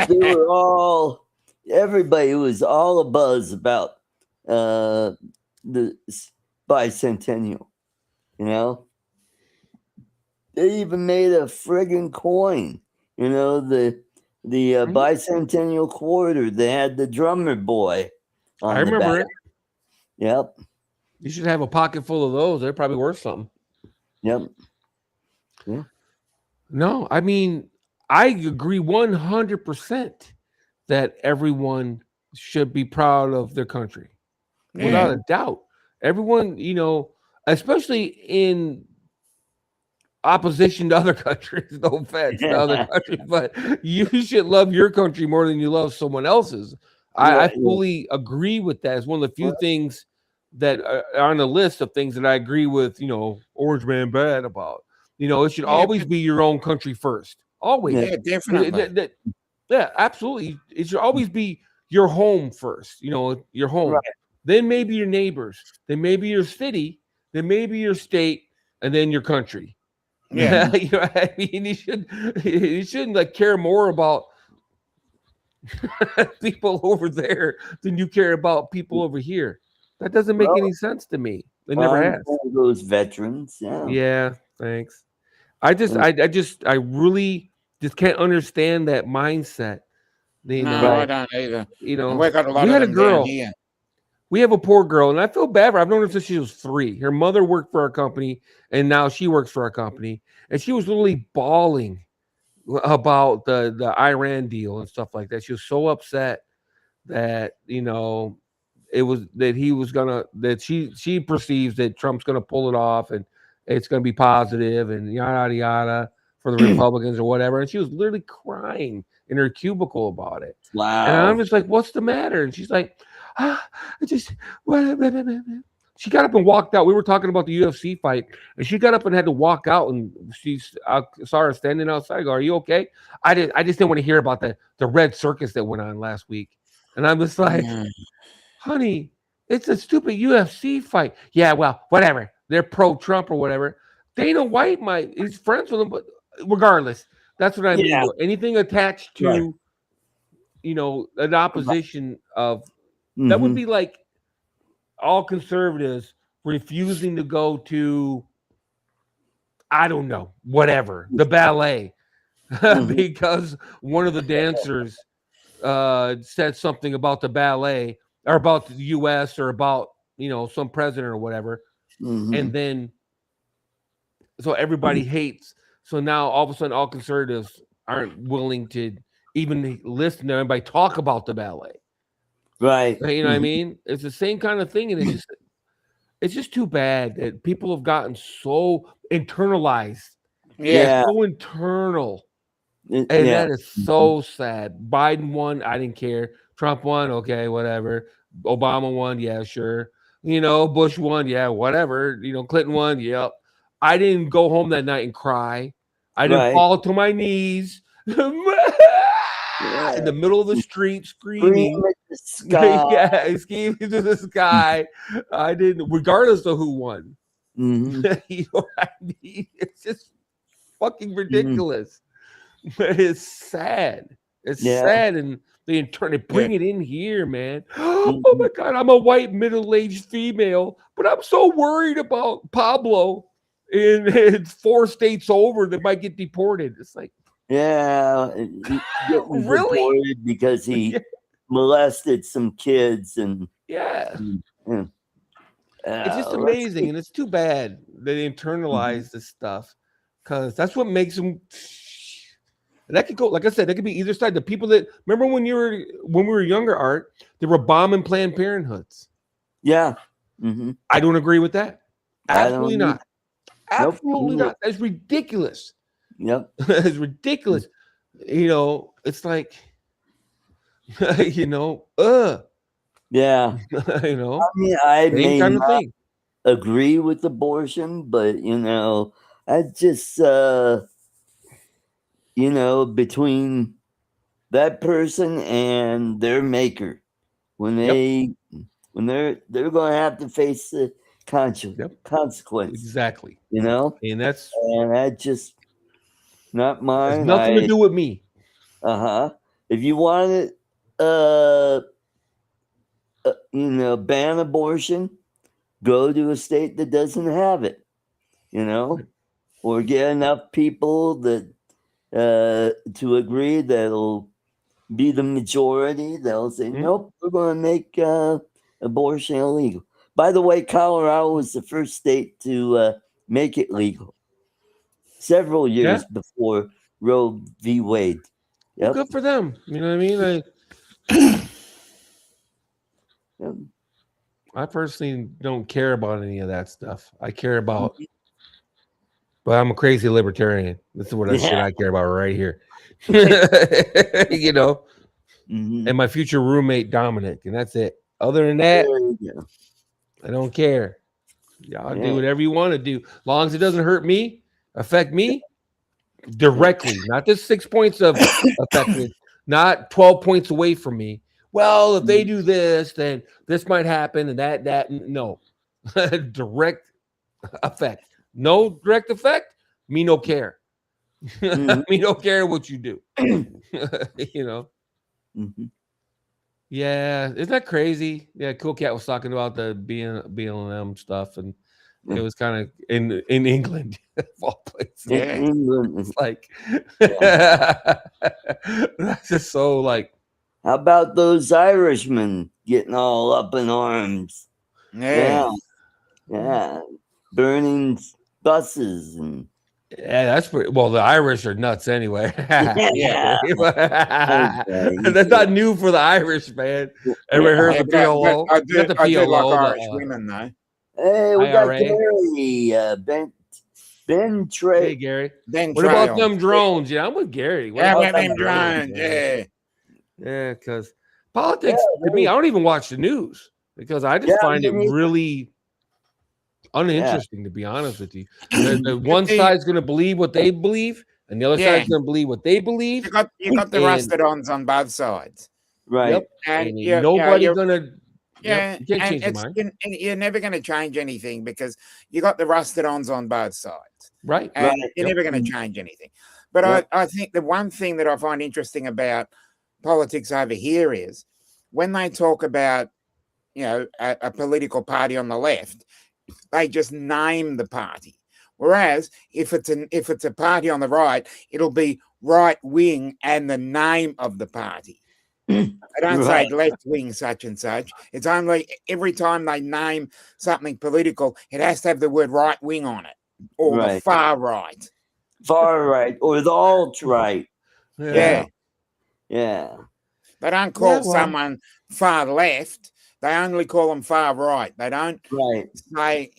B: they were all. Everybody was all abuzz about the bicentennial. You know, they even made a friggin' coin. You know, the bicentennial quarter. They had the drummer boy on
D: I remember
B: the
D: it.
B: back. Yep.
D: You should have a pocket full of those. They're probably worth something.
B: Yep.
D: No, I mean, I agree 100% that everyone should be proud of their country. Without a doubt. Everyone, you know, especially in opposition to other countries, no offense to other countries, but you should love your country more than you love someone else's. I
B: Right.
D: fully agree with that. It's one of the few things that are on the list of things that I agree with, you know, Orange Man Bad about. You know, it should
C: Yeah,
D: always be your own country first. Always.
B: Yeah.
C: Yeah, definitely.
D: Yeah, absolutely. It should always be your home first, you know, your home.
B: Right.
D: Then maybe your neighbors, then maybe your city, then maybe your state, and then your country.
C: Yeah.
D: You know, I mean, you shouldn't like care more about people over there than you care about people over here. That doesn't make
B: Well,
D: any sense to me. It never
B: I'm
D: has.
B: one of those veterans. Yeah.
D: Yeah, thanks. I really just can't understand that mindset. You
C: No,
D: know,
C: I don't either.
D: you
C: And
D: know,
C: we've got a lot
D: we
C: of
D: had a
C: them down
D: girl.
C: here.
D: We have a poor girl, and I feel bad for her. I've known her since she was 3. Her mother worked for our company, and now she works for our company. And she was literally bawling about the Iran deal and stuff like that. She was so upset that it was that he was gonna that she perceives that Trump's gonna pull it off and it's gonna be positive and yada yada for the Republicans or whatever. And she was literally crying in her cubicle about it. And I'm
B: Wow.
D: just like, what's the matter? And she's like, I just she got up and walked out. We were talking about the UFC fight, and she got up and had to walk out. And I saw her standing outside. I go, "Are you okay?" I just didn't want to hear about the red circus that went on last week. And I'm just like,
C: Yeah.
D: honey, it's a stupid UFC fight. Yeah, well, whatever. They're pro-Trump or whatever. Dana White he's friends with him, but regardless, that's what I mean.
B: Yeah.
D: Though. Anything attached to,
B: Right.
D: an opposition of that would
B: Mhm.
D: be like all conservatives refusing to go to, I don't know, whatever, the ballet
B: Mhm.
D: because one of the dancers said something about the ballet or about the US or about, some president or whatever.
B: Mhm.
D: And then, so everybody hates. So now all of a sudden, all conservatives aren't willing to even listen to anybody talk about the ballet.
B: Right.
D: You know what I
B: Mhm.
D: mean? It's the same kind of thing. And it's just too bad that people have gotten so internalized,
C: Yeah.
D: so internal. And
B: Yeah.
D: that is so sad. Biden won, I didn't care. Trump won, okay, whatever. Obama won, yeah, sure. Bush won, yeah, whatever. Clinton won, yep. I didn't go home that night and cry. I didn't
B: Right.
D: fall to my knees
B: Yeah.
D: in the middle of the street
B: Scream
D: screaming.
B: at the sky.
D: Yeah, screaming to the sky. I didn't, regardless of who won.
B: Mhm.
D: You know what I mean? It's just fucking
B: Mhm.
D: ridiculous. But it's sad. It's
B: Yeah.
D: sad, and they bring
C: Yeah.
D: it in here, man. Oh my God, I'm a white middle-aged female, but I'm so worried about Pablo in 4 states over that might get deported. It's like,
B: Yeah. Getting
D: really?
B: deported because he molested some kids and
D: Yeah.
B: yeah.
D: It's just
B: Let's
D: amazing,
B: see.
D: and it's too bad they
B: Mhm.
D: internalize this stuff because that's what makes them. And that could go, like I said, that could be either side. The people that remember when we were younger, Art, they were bombing Planned Parenthoods.
B: Yeah. Mhm.
D: I don't agree with that.
B: I
D: Absolutely
B: don't
D: not.
B: Nope.
D: Absolutely not. That's ridiculous.
B: Yep.
D: It's ridiculous. It's like,
B: Yeah. I mean, I
D: same
B: may
D: kind of
B: not
D: thing.
B: agree with abortion, but I just between that person and their maker, when
D: Yep.
B: they're going to have to face the
D: Yep.
B: consequence,
D: Exactly.
B: and
D: And
B: that just not
D: has
B: mine.
D: nothing to do with me.
B: If you want to ban abortion, go to a state that doesn't have it, or get enough people that to agree that'll be the majority. They'll say, nope, we're going to make abortion illegal. By the way, Colorado was the first state to make it legal several years before Roe v. Wade.
D: Well,
B: Yep.
D: good for them. You know what I mean?
B: Yep.
D: I personally don't care about any of that stuff. I care about, but I'm a crazy libertarian. This is what shit I care about right here.
B: Mhm.
D: And my future roommate Dominic, and that's it. Other than that,
B: There you go.
D: I don't care. Y'all do
B: Yeah.
D: whatever you want to do, as long as it doesn't affect me directly. Not just 6 points of affected, not 12 points away from me. Well, if they do this, then this might happen, and that no direct effect. No direct effect. Me no care. Me don't care what you do.
B: Mhm.
D: Yeah, isn't that crazy? Yeah, Cool Cat was talking about the BLM stuff, and It was kind of in England, of all places.
B: In
C: Yeah.
B: England.
D: It's like that's just so like.
B: How about those Irishmen getting all up in arms?
C: Yeah.
B: Yeah. Burning buses and
D: Yeah, that's pretty well. The Irish are nuts anyway.
C: Yeah.
D: That's not new for the Irish, man. Everybody heard
C: Yeah,
D: the
C: but
D: PLO.
C: I
D: You got
C: do,
D: the
C: I do like
D: PLO,
C: Irish
D: the
C: women, though.
B: Hey, we got
D: IRA.
B: Gary, Ben Trey.
D: Hey, Gary.
C: Then
D: What about
C: trail.
D: them drones? Yeah, I'm with Gary. What
C: Yeah,
D: about
C: with them
D: them
C: drones.
D: man?
C: Yeah.
D: Yeah, because politics
B: Yeah,
D: to me, I don't even watch the news because I just
B: Yeah,
D: find
B: me
D: it
B: neither.
D: really uninteresting, to be honest with you. The one side's going to believe what they believe, and the other
C: Yeah.
D: side's going to believe what they believe.
C: You got the
D: And-
C: rusted-ons on both sides.
B: Right.
D: Yep.
C: And
D: And
C: you-
D: nobody
C: you're-
D: gonna.
C: Yeah,
D: Yep, you can't
C: and
D: change your
C: it's
D: mind,
C: you're never going to change anything because you got the rusted-ons on both sides.
D: right?
C: And
B: Right.
C: you're
D: Yep.
C: never going to change anything. But
B: Yep.
C: I think the one thing that I find interesting about politics over here is when they talk about, a political party on the left, they just name the party. Whereas if it's a party on the right, it'll be right wing and the name of the party. They don't
B: Right.
C: say left wing such and such. It's only every time they name something political, it has to have the word right wing on it or the
B: Right.
C: far right.
B: Far right or the alt right.
C: Yeah.
B: Yeah.
C: They don't call
D: Yeah, well.
C: someone far left. They only call them far right. They don't
B: Right.
C: say,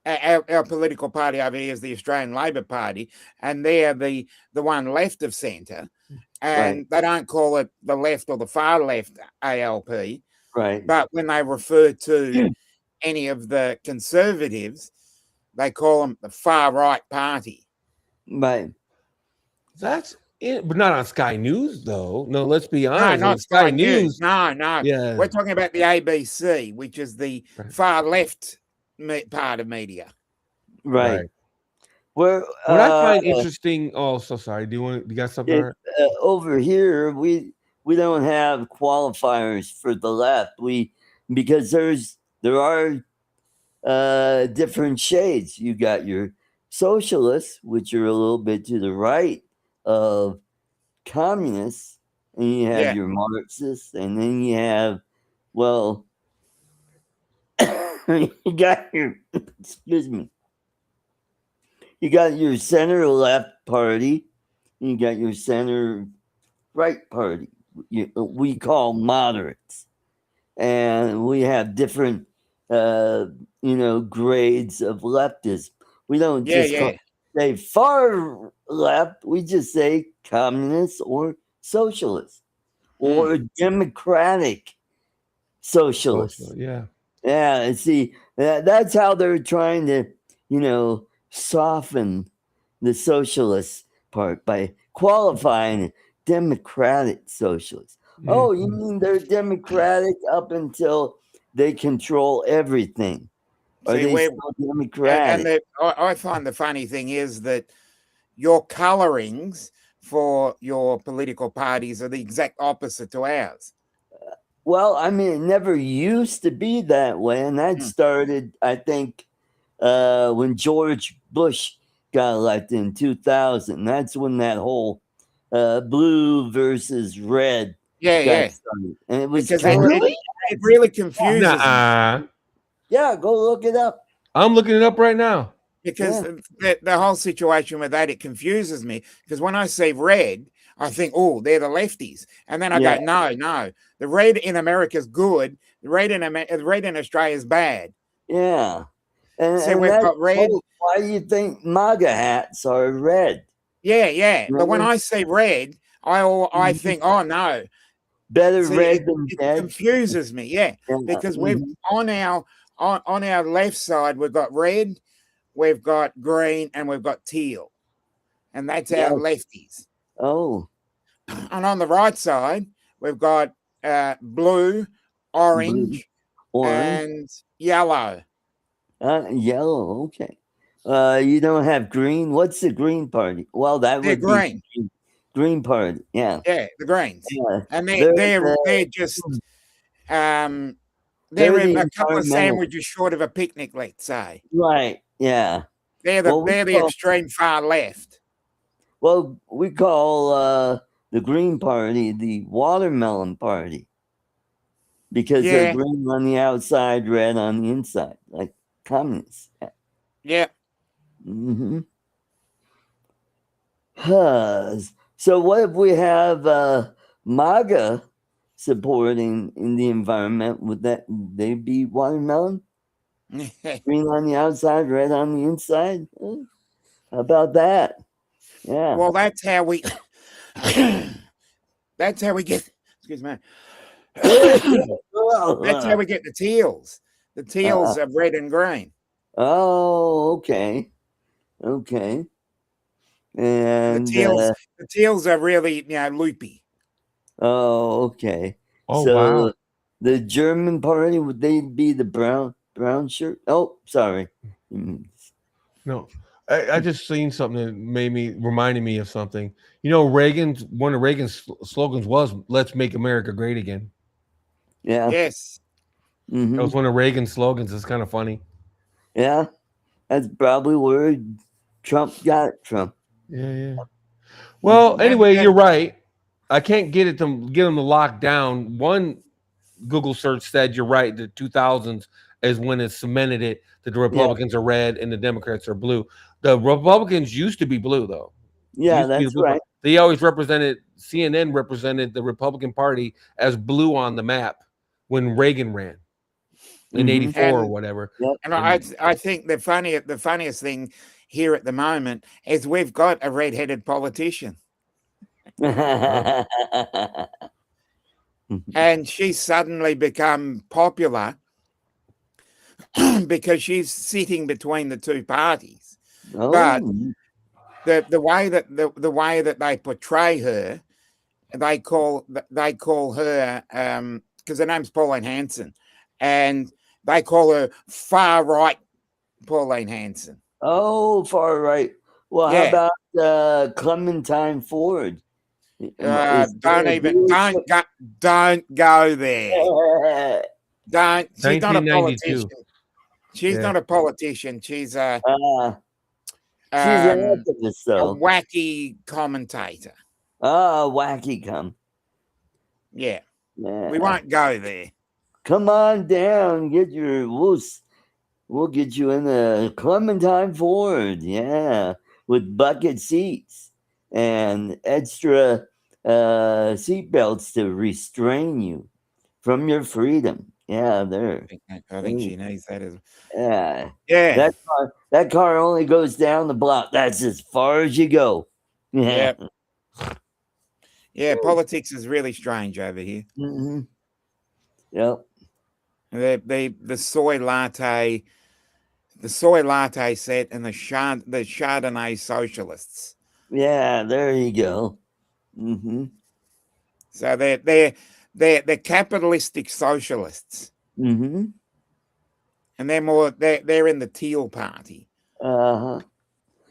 C: our political party over here is the Australian Labor Party, and they're the one left of centre. And they don't call it the left or the far left ALP.
B: Right.
C: But when they refer to any of the conservatives, they call them the far right party.
B: Right.
D: That's it, but not on Sky News though. No, let's be
C: No,
D: honest.
C: not
D: on Sky News.
C: No.
D: Yeah,
C: We're talking about the ABC, which is the
D: Right.
C: far left part of media.
B: Right. Where
D: what I find interesting. Oh, so sorry. You got something?
B: it,
D: Art?
B: over here we don't have qualifiers for the left. Because there are different shades. You got your socialists, which are a little bit to the right of communists, and you have
C: Yeah.
B: your Marxists, and then you have, well, you got your excuse me. You got your center left party, and you got your center right party. We call moderates, and we have different, grades of leftism. We don't just say far left. We just say communist or socialist or democratic socialist.
D: Yeah.
B: Yeah, and see, that's how they're trying to, soften the socialist part by qualifying democratic socialists. Oh, you mean they're democratic up until they control everything? Are
C: See,
B: they
C: we're-
B: still democratic?
C: I find the funny thing is that your colorings for your political parties are the exact opposite to ours.
B: Well, I mean, it never used to be that way, and that started, I think, when George Bush got elected in 2000. That's when that whole blue versus red got started. And it was
C: Because it really confuses me.
D: Nuh-uh.
B: yeah, go look it up.
D: I'm looking it up right now.
C: Because the whole situation with that, it confuses me. Because when I see red, I think, oh, they're the lefties. And then I go, no. The red in America is good. The red in Australia is bad.
B: Yeah. And,
C: So
B: and
C: we've
B: that's
C: got red.
B: why do you think MAGA hats are red?
C: Yeah. But when
B: Really?
C: I see red, I think, oh, no.
B: Better
C: See,
B: red
C: it
B: than dead?
C: confuses me, because we've on our left side we've got red, we've got green, and we've got teal, and that's our lefties.
B: Oh,
C: And on the right side we've got blue, orange, and yellow.
B: Yellow. Okay. You don't have green. What's the green party? Well, that
C: They're
B: would
C: green.
B: be green party. Yeah.
C: Yeah, the greens,
B: Yeah.
C: and
B: They're
C: they're just They're
B: the
C: a couple of
B: environmental-
C: sandwiches short of a picnic, let's say.
B: Right. Yeah.
C: They're
B: Well, we
C: the
B: call-
C: extreme far left.
B: Well, we call the Green Party the Watermelon Party because they're
C: Yeah.
B: green on the outside, red on the inside, like communists.
C: Yeah.
B: Mm-hmm. So what if we have MAGA supporting in the environment? Would they be watermelon? Green on the outside, red on the inside? How about that? Yeah.
C: Well, that's how we. That's how we get. Excuse me. That's how we get the teals. The teals of red and green.
B: Oh, okay. Okay. And
C: The teals are really, loopy.
B: oh, okay.
D: Oh,
B: So
D: wow.
B: the German party, would they be the brown shirt? Oh, sorry.
D: No, I just seen something that reminded me of something. You know, one of Reagan's slogans was "Let's make America great again."
B: Yeah.
C: Yes.
B: Mhm.
D: That was one of Reagan's slogans. It's kind of funny.
B: Yeah. That's probably where Trump got it from.
D: Yeah. Well, anyway, you're right. I can't get them to lock down. One Google search said you're right. The 2000s is when it cemented it that the Republicans are red and the Democrats are blue. The Republicans used to be blue, though.
B: Yeah,
D: Used to be
B: that's
D: the blue
B: right.
D: part. They always CNN represented the Republican Party as blue on the map when Reagan ran in
B: Mhm.
D: '84 or
C: And-
D: whatever.
C: And I think the funniest thing here at the moment is we've got a red-headed politician, and she's suddenly become popular because she's sitting between the two parties. But
B: Oh,
C: the way that they portray her, they call her because her name's Pauline Hanson, and they call her far right Pauline Hanson.
B: oh, far right. Well,
C: Yeah.
B: how about Clementine Ford? Is
C: Don't
B: there a
C: don't go there. Don't. She's not a
D: 1992.
C: politician. She's
D: Yeah.
C: not a politician. She's a
B: she's an activist,
C: a
B: though.
C: wacky commentator.
B: Wacky come.
C: Yeah,
B: Yeah.
C: we won't go there.
B: Come on down, get your we'll get you in a Clementine Ford, yeah, with bucket seats and extra seat belts to restrain you from your freedom. Yeah, there.
C: I think she needs that as.
B: Yeah.
C: Yeah.
B: That car only goes down the block. That's as far as you go. Yeah.
C: Yeah. Politics is really strange over here.
B: Mm-hmm. Yep.
C: The soy latte set, and the Chardonnay socialists.
B: Yeah, there you go. Mm-hmm.
C: So they're capitalistic socialists,
B: Mm-hmm.
C: and they're in the teal party,
B: Uh-huh.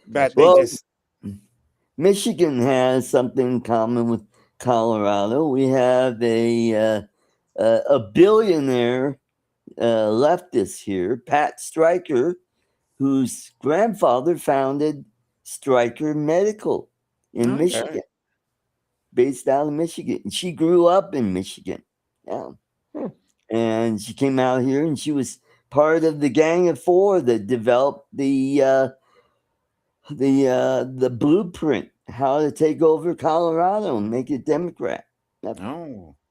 C: but
B: Well,
C: they just
B: Michigan has something in common with Colorado. We have a billionaire leftist here, Pat Stryker, whose grandfather founded Stryker Medical in
C: Okay.
B: Michigan, based out of Michigan. And she grew up in Michigan. Yeah. And she came out here and she was part of the Gang of Four that developed the blueprint, how to take over Colorado and make it Democrat.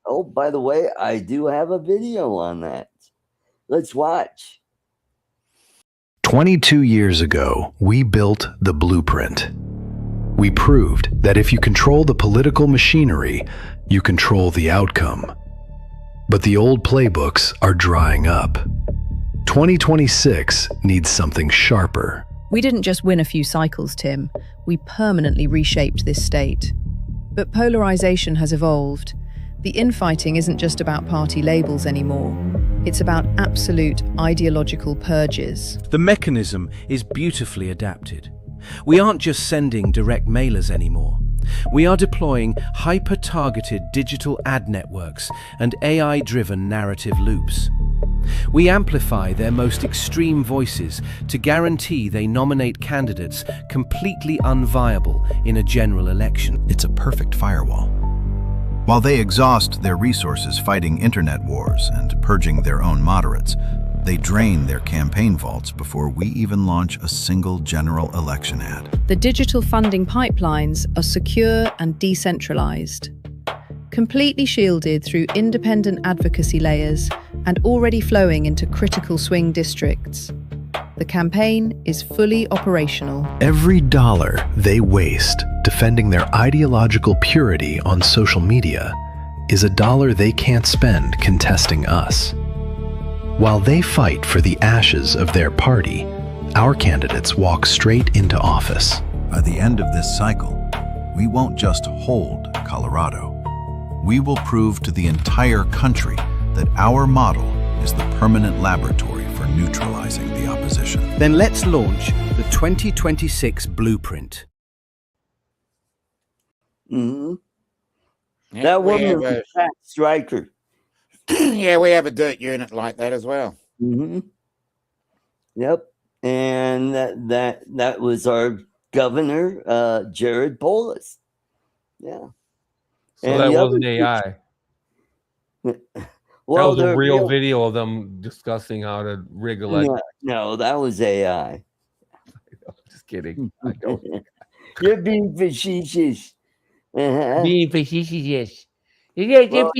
B: Oh, by the way, I do have a video on that. Let's watch.
E: 22 years ago, we built the blueprint. We proved that if you control the political machinery, you control the outcome. But the old playbooks are drying up. 2026 needs something sharper.
F: We didn't just win a few cycles, Tim. We permanently reshaped this state. But polarization has evolved. The infighting isn't just about party labels anymore. It's about absolute ideological purges.
G: The mechanism is beautifully adapted. We aren't just sending direct mailers anymore. We are deploying hyper-targeted digital ad networks and AI-driven narrative loops. We amplify their most extreme voices to guarantee they nominate candidates completely unviable in a general election.
H: It's a perfect firewall. While they exhaust their resources fighting internet wars and purging their own moderates, they drain their campaign vaults before we even launch a single general election ad.
F: The digital funding pipelines are secure and decentralized, completely shielded through independent advocacy layers and already flowing into critical swing districts. The campaign is fully operational.
E: Every dollar they waste defending their ideological purity on social media is a dollar they can't spend contesting us. While they fight for the ashes of their party, our candidates walk straight into office.
H: By the end of this cycle, we won't just hold Colorado. We will prove to the entire country that our model is the permanent laboratory for neutralizing the opposition.
G: Then let's launch the 2026 blueprint.
B: Mm-hmm.
C: Yeah,
B: That
C: we
B: woman
C: have
B: was Pat Stryker.
C: yeah, we have a dirt unit like that as well.
B: Mm-hmm. Yep. And that was our governor, Jared Polis. Yeah.
D: So
B: And
D: that
B: the
D: wasn't
B: other-
D: AI.
B: Well,
D: That was a
B: they're
D: real video of them discussing how to rig election.
B: No, that was AI.
D: Just kidding. I don't.
B: You're being facetious. Uh-huh.
D: Being facetious.
B: Well-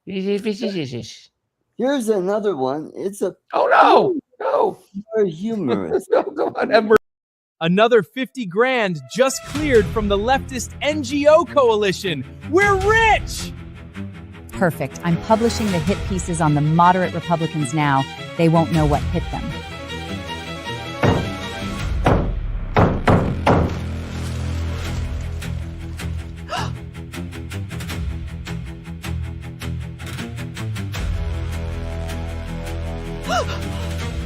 D: Facetious.
B: Here's another one. It's a
D: Oh no!
B: very humorous.
D: No, come on, have mercy.
I: Another 50 grand just cleared from the leftist NGO coalition. We're rich!
J: Perfect. I'm publishing the hit pieces on the moderate Republicans now. They won't know what hit them.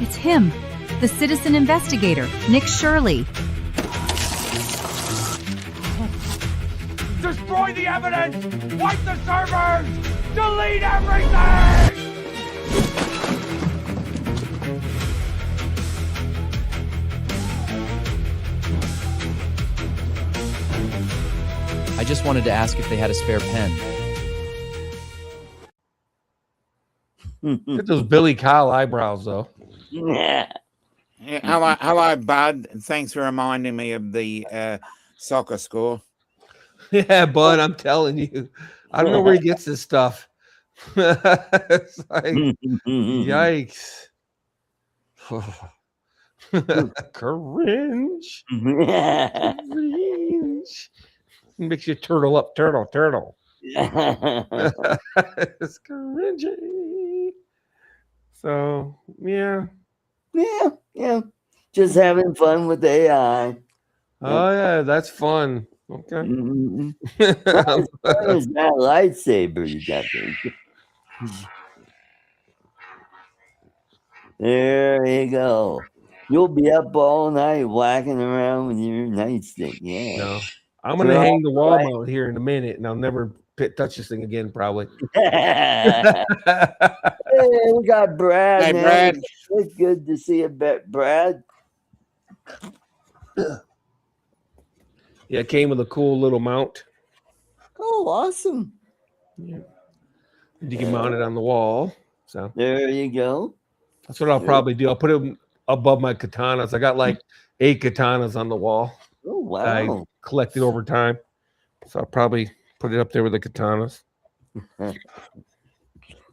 J: It's him, the citizen investigator, Nick Shirley.
I: Destroy the evidence! Wipe the servers! Delete everything!
K: I just wanted to ask if they had a spare pen.
D: Look at those Billy Kyle eyebrows, though.
B: Yeah.
C: Yeah, hello, Bud. And thanks for reminding me of the soccer score.
D: Yeah, bud, I'm telling you. I don't know where he gets this stuff. It's like, yikes. Cringe. Cringe. Makes you turtle up, turtle. It's cringy. So, yeah.
B: Yeah. Just having fun with AI.
D: Oh, yeah, that's fun. Okay.
B: Mhm. Not as fun as that lightsaber you got there. There you go. You'll be up all night whacking around with your nightstick. Yeah.
D: No, I'm going to
B: They're
D: hang the wall
B: right.
D: mount here in a minute, and I'll never touch this thing again, probably.
B: Hey, we got Brad.
C: Hey,
B: man.
C: Brad.
B: It's good to see you, Brad.
D: Yeah, it came with a cool little mount.
B: Oh, awesome.
D: Yeah. You can mount it on the wall. So
B: There you go.
D: that's what I'll probably do. I'll put it above my katanas. I got like 8 katanas on the wall.
B: Oh, wow.
D: I collected over time. So I'll probably put it up there with the katanas.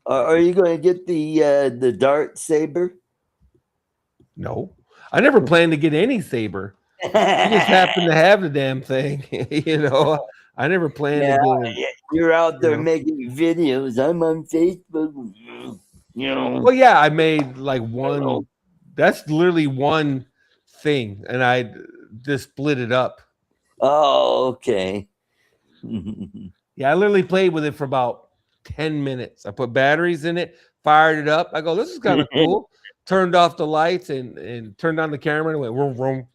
B: Are you going to get the dart saber?
D: No, I never planned to get any saber. I just happened to have the damn thing. You know, I never planned to get it.
B: You're out there
D: you know.
B: making videos. I'm on Facebook. You know.
D: Well, yeah, I made like one. That's literally one thing, and I just split it up.
B: Oh, okay.
D: Yeah, I literally played with it for about 10 minutes. I put batteries in it, fired it up. I go, this is kind of cool. Turned off the lights and turned on the camera and went room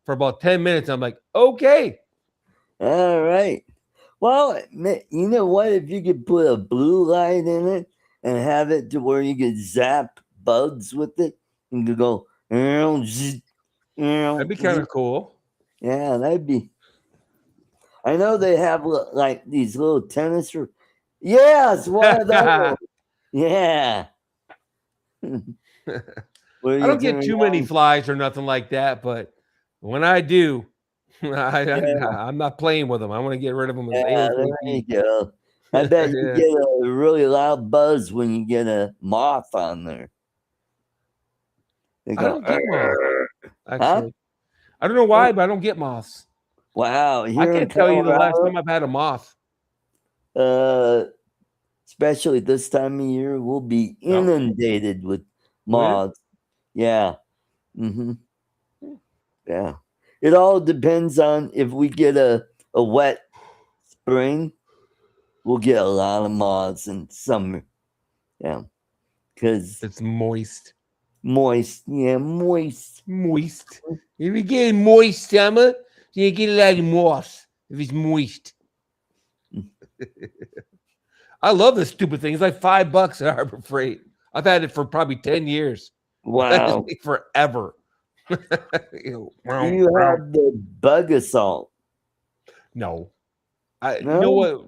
D: for about 10 minutes. I'm like, okay.
B: All right. Well, you know what? If you could put a blue light in it and have it to where you could zap bugs with it and you go,
D: That'd be kind of cool.
B: yeah, that'd be. I know they have like these little tennis. Yes, one of those. Yeah.
D: I don't get too many flies or nothing like that, but when I do, I'm not playing with them. I want to get rid of them as
B: There
D: ASAP.
B: you go. I bet you
D: Yeah.
B: get a really loud buzz when you get a moth on there. They
D: I
B: go,
D: don't get moths,
B: huh?
D: actually. I don't know why, but I don't get moths.
B: Wow.
D: I
B: Here in
D: can't tell you the last
B: Colorado,
D: time I've had a moth.
B: especially this time of year, we'll be
D: No.
B: inundated with moths. Yeah. Mm-hmm. Yeah. It all depends on if we get a wet spring, we'll get a lot of moths in summer. Yeah. Because
D: It's moist.
B: moist. Yeah, moist.
D: Moist. If you get moist summer, you get a lot of moths if it's moist. I love this stupid thing. It's like $5 at Harbor Freight. I've had it for probably 10 years.
B: Wow.
D: Forever.
B: Do you have the bug assault?
D: No. You
B: No?
D: know what?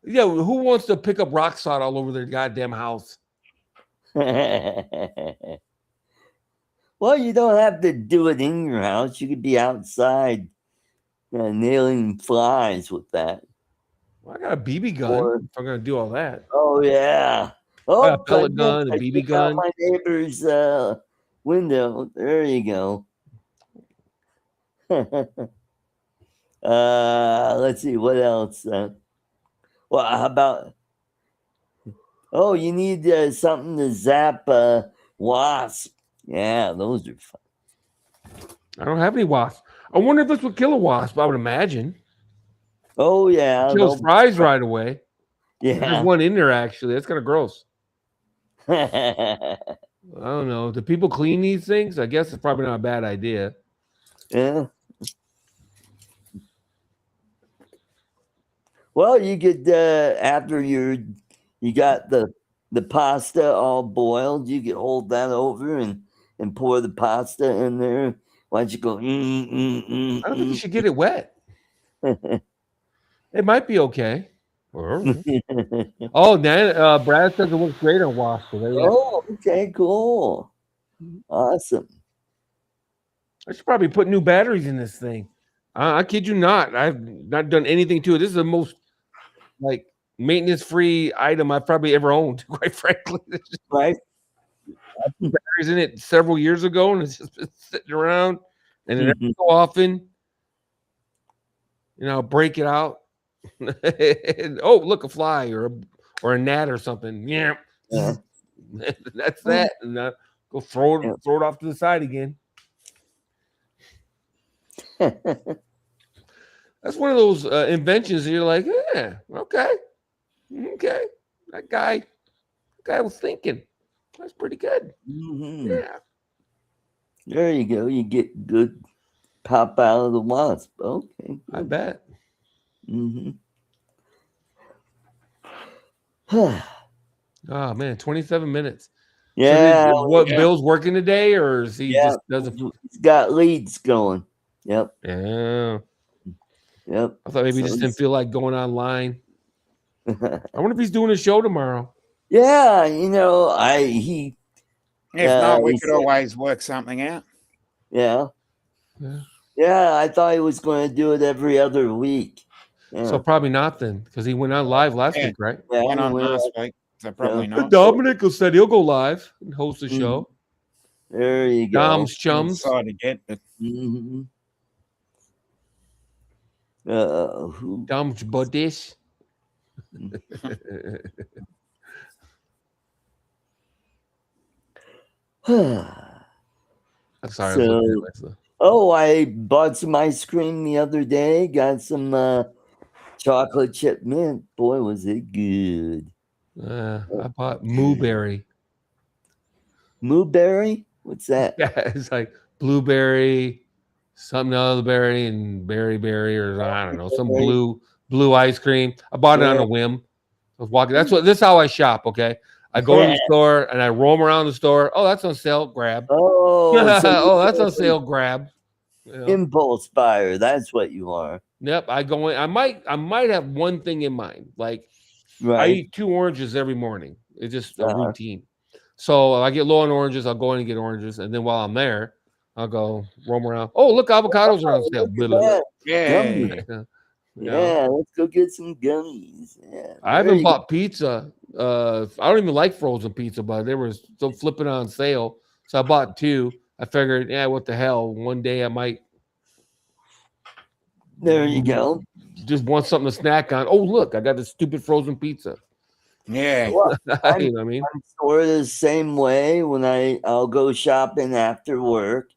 D: Yeah, who wants to pick up rock salt all over their goddamn house?
B: Well, you don't have to do it in your house. You could be outside nailing flies with that.
D: Well, I got a BB gun
B: Or-
D: if I'm going to do all that.
B: Oh, yeah. Oh,
D: I got a pellet
B: goodness,
D: gun, a
B: I
D: BB
B: took out
D: gun.
B: my neighbor's window. There you go. Let's see what else. Well, how about? Oh, you need something to zap wasp. Yeah, those are fun.
D: I don't have any wasps. I wonder if this would kill a wasp. I would imagine.
B: Oh yeah,
D: It kills flies right away.
B: Yeah.
D: There's one in there actually. That's kind of gross.
B: Yeah.
D: I don't know. Do people clean these things? I guess it's probably not a bad idea.
B: Well, you could after you got the pasta all boiled, you could hold that over and pour the pasta in there. Why don't you go?
D: I don't think you should get it wet. It might be okay. Oh, Dan, Brad says it works great on wasps. So there you go.
B: Oh, okay, cool, awesome.
D: I should probably put new batteries in this thing. I kid you not. I've not done anything to it. This is the most like maintenance-free item I've probably ever owned, quite frankly.
B: Right.
D: I put batteries in it several years ago, and it's just been sitting around. And then every so often, I'll break it out. And, oh, look, a fly or a gnat or something. Yeah. That's that. And go throw it off to the side again. That's one of those inventions that you're like, yeah, okay. That guy was thinking. That's pretty good. Yeah.
B: There you go. You get good pop out of the wasp. Okay.
D: I bet. Oh man, 27 minutes.
B: Yeah.
D: So Bill's working today, or is he just doesn't?
B: He's got leads going. Yep.
D: Yeah.
B: Yep.
D: I thought maybe he just didn't feel like going online. I wonder if he's doing a show tomorrow.
B: Yeah,
C: If not, we could always work something out.
B: Yeah. I thought he was going to do it every other week. Yeah.
D: So probably not then, because he went on live last week, right?
B: Yeah,
C: Went on last week, so probably not.
D: Dominic said he'll go live and host the show.
B: There you go.
D: Dom's chums.
C: Decided yet, but
D: Dom's buddies. I'm sorry.
B: I bought some ice cream the other day. Got some chocolate chip mint. Boy, was it good.
D: I bought Mooberry.
B: Mooberry? What's that?
D: Yeah, it's like blueberry, something other berry, and berry, or I don't know, some blue ice cream. I bought it on a whim. I was walking. This is how I shop. Okay, I go to the store and I roam around the store. Oh, that's on sale. Grab.
B: Oh, so
D: Oh, that's on sale. Grab. You know?
B: impulse buyer. That's what you are.
D: Yep. I go in. I might have one thing in mind. Like I
B: Right.
D: eat 2 oranges every morning. It's just a routine. So I get low on oranges. I'll go in and get oranges, and then while I'm there, I'll go roam around. Oh, look, avocados are on sale.
B: Look at that.
C: Yeah.
B: Gummies.
D: You know?
B: Yeah, let's go get some gummies. Yeah.
D: I haven't bought pizza. I don't even like frozen pizza, but they were still flipping on sale. So I bought 2. I figured, yeah, what the hell? One day I might.
B: There you go.
D: Just want something to snack on. Oh, look, I got this stupid frozen pizza.
C: Yeah.
B: Well,
D: You know what I mean?
B: I'm sort of the same way when I'll go shopping after work,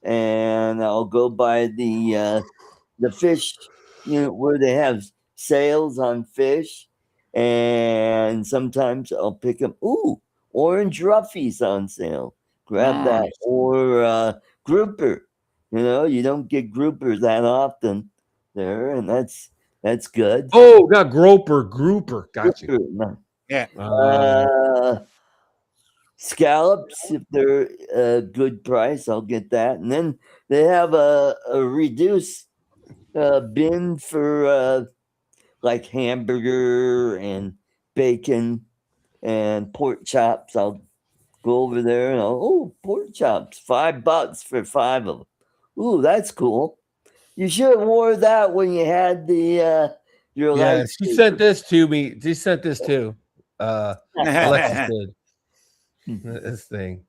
B: and I'll go buy the fish, where they have sales on fish, and sometimes I'll pick up. Ooh, orange ruffies on sale. Grab that,
C: Nice.
B: or grouper. You don't get grouper that often there, and that's good.
D: Oh, not grouper. Gotcha.
B: Grouper, no.
C: Yeah.
B: Scallops, if they're a good price, I'll get that. And then they have a reduced bin for like hamburger and bacon and pork chops. I'll go over there and pork chops, $5 for 5 of them. Ooh, that's cool. You should have wore that when you had the your
D: Yeah,
B: light.
D: she sent this to me. She sent this too. Alexis did. This thing.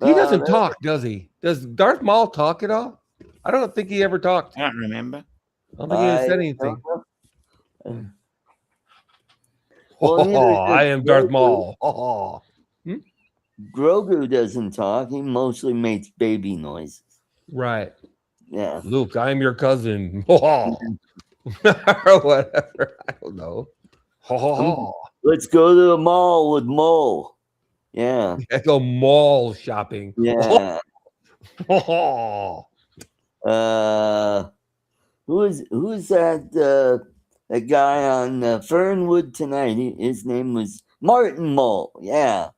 D: He doesn't talk, does he? Does Darth Maul talk at all? I don't think he ever talked.
C: I don't remember.
D: I don't think he ever said anything.
B: Well,
D: I am Darth Maul. Oh.
B: Grogu doesn't talk. He mostly makes baby noises.
D: Right.
B: Yeah.
D: Luke, I am your cousin. Or whatever. I don't know.
B: Let's go to the mall with Mo. Yeah.
D: I go mall shopping.
B: Yeah. Who's that that guy on Fernwood tonight? His name was Martin Mull. Yeah.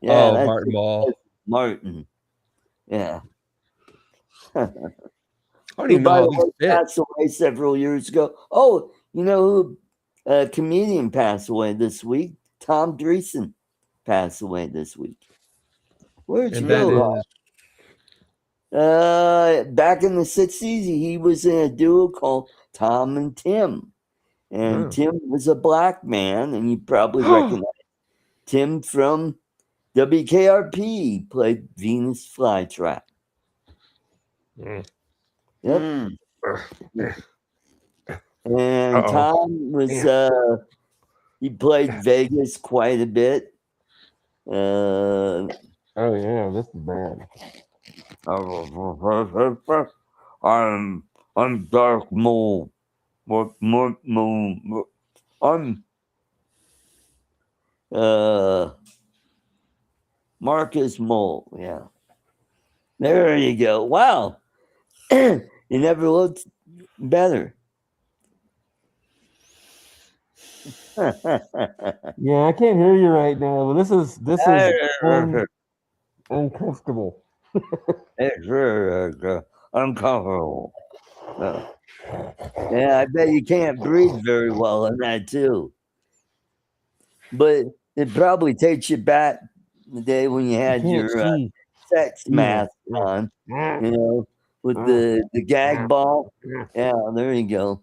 B: Yeah.
D: Oh, Martin Mull.
B: Martin. Yeah.
D: I don't even know how these fit.
B: Passed away several years ago. Oh, you know who? A comedian passed away this week. Tom Dreesen passed away this week. Where'd you go? Back in the 60s, he was in a duo called Tom and Tim. And Tim was a black man, and you probably recognize Tim from WKRP, played Venus Flytrap. Yep. And Tom was he played Vegas quite a bit.
D: Oh yeah, this is bad.
B: I'm Dark Mole. I'm Marcus Mole. Yeah. There you go. Wow. You never looked better.
D: Yeah, I can't hear you right now, but this is uncomfortable.
B: It's uncomfortable. Yeah, I bet you can't breathe very well in that too. But it probably takes you back the day when you had your sex mask on, with the gag ball. Yeah, there you go.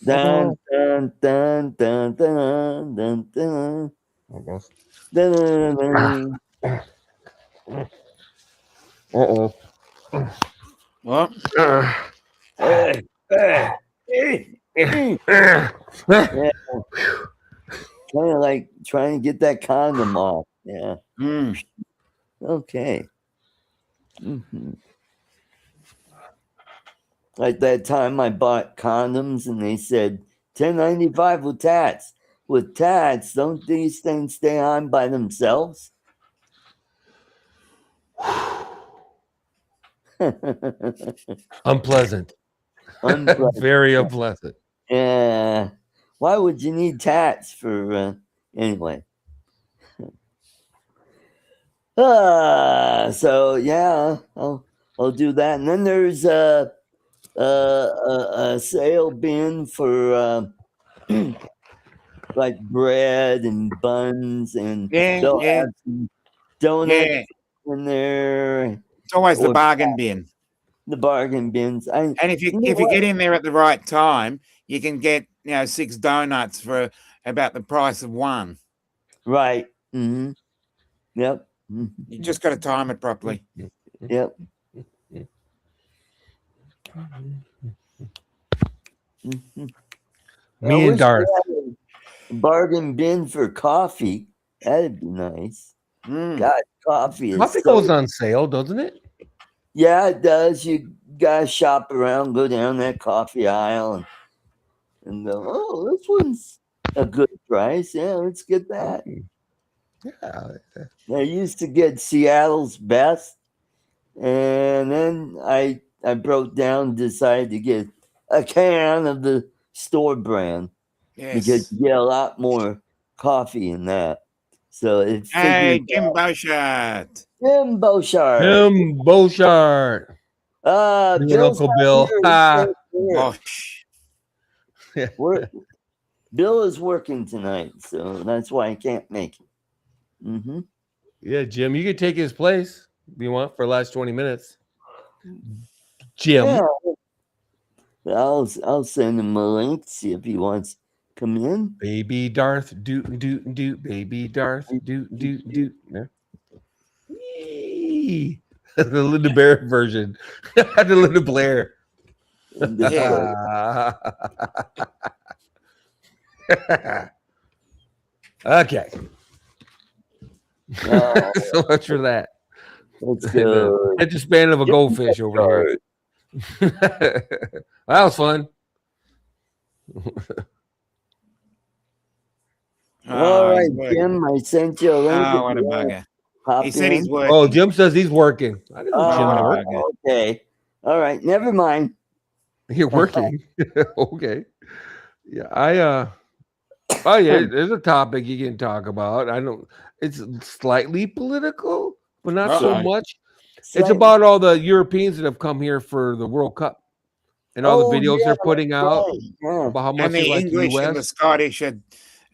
B: Dun, dun, dun, dun, dun, dun, dun.
D: I guess.
B: Dun, dun, dun, dun.
D: Uh-oh.
C: What?
B: Yeah. Kind of like trying to get that condom off. Yeah. Okay. Like that time I bought condoms and they said $10.95 with tats. With tats, don't these things stay on by themselves?
D: Unpleasant.
B: Unpleasant.
D: Very unpleasant.
B: Yeah. Why would you need tats for anyway? So yeah, I'll do that. And then there's a sale bin for like bread and buns, and they'll
C: Yeah.
B: have some donuts
C: Yeah.
B: in there.
C: It's always the
B: Or
C: bargain bin.
B: the bargain bins.
C: And if you
B: know what?
C: get in there at the right time, you can get 6 donuts for about the price of one.
B: Right. Mm-hmm. Yep. Mm-hmm.
C: You just got to time it properly.
B: Yep. Mm-hmm.
D: Me and Darth.
B: A bargain bin for coffee. That'd be nice. God, coffee is
D: Coffee goes on sale, doesn't it?
B: Yeah, it does. You gotta shop around, go down that coffee aisle, and go, oh, this one's a good price. Yeah, let's get that.
D: Yeah.
B: I used to get Seattle's best, and then I broke down, decided to get a can of the store brand because
C: Yes.
B: you get a lot more coffee in that. So it
C: Hey,
B: figures
C: Jim
B: out.
C: Beauchart.
B: Jim Beauchart.
D: Jim Beauchart. Me and
B: Bill's
D: Uncle
B: not
D: Bill.
B: here. He's
D: Ah.
B: right there.
C: Bosh.
B: Bill is working tonight, so that's why I can't make it. Mm-hmm.
D: Yeah, Jim, you could take his place if you want for the last 20 minutes. Jim.
B: Yeah. I'll send him a link, see if he wants to come in.
D: Baby Darth, doot, baby Darth, doot. Yeah. Yee. The Linda Blair version. The Linda Blair. Okay. So much for that.
B: Let's go.
D: Hit the span of a goldfish over here. That was fun.
B: All right,
C: he's
B: Jim, I sent you a link.
C: Oh, what a bugger.
B: Hop
C: He said he's
B: in.
C: working.
D: Oh, Jim says he's working. I didn't know Jim
C: what a
D: worked.
C: bugger.
B: Okay. All right, never mind.
D: You're working. Okay. Yeah, oh yeah, there's a topic you can talk about. I don't it's slightly political, but not so
C: Uh-oh.
D: much. It's
B: Slightly.
D: about all the Europeans that have come here for the World Cup and all the videos they're putting out
B: Yeah.
D: about how much
C: And
D: they
C: the
D: like
C: English
D: the
C: and the
D: US.
C: Scottish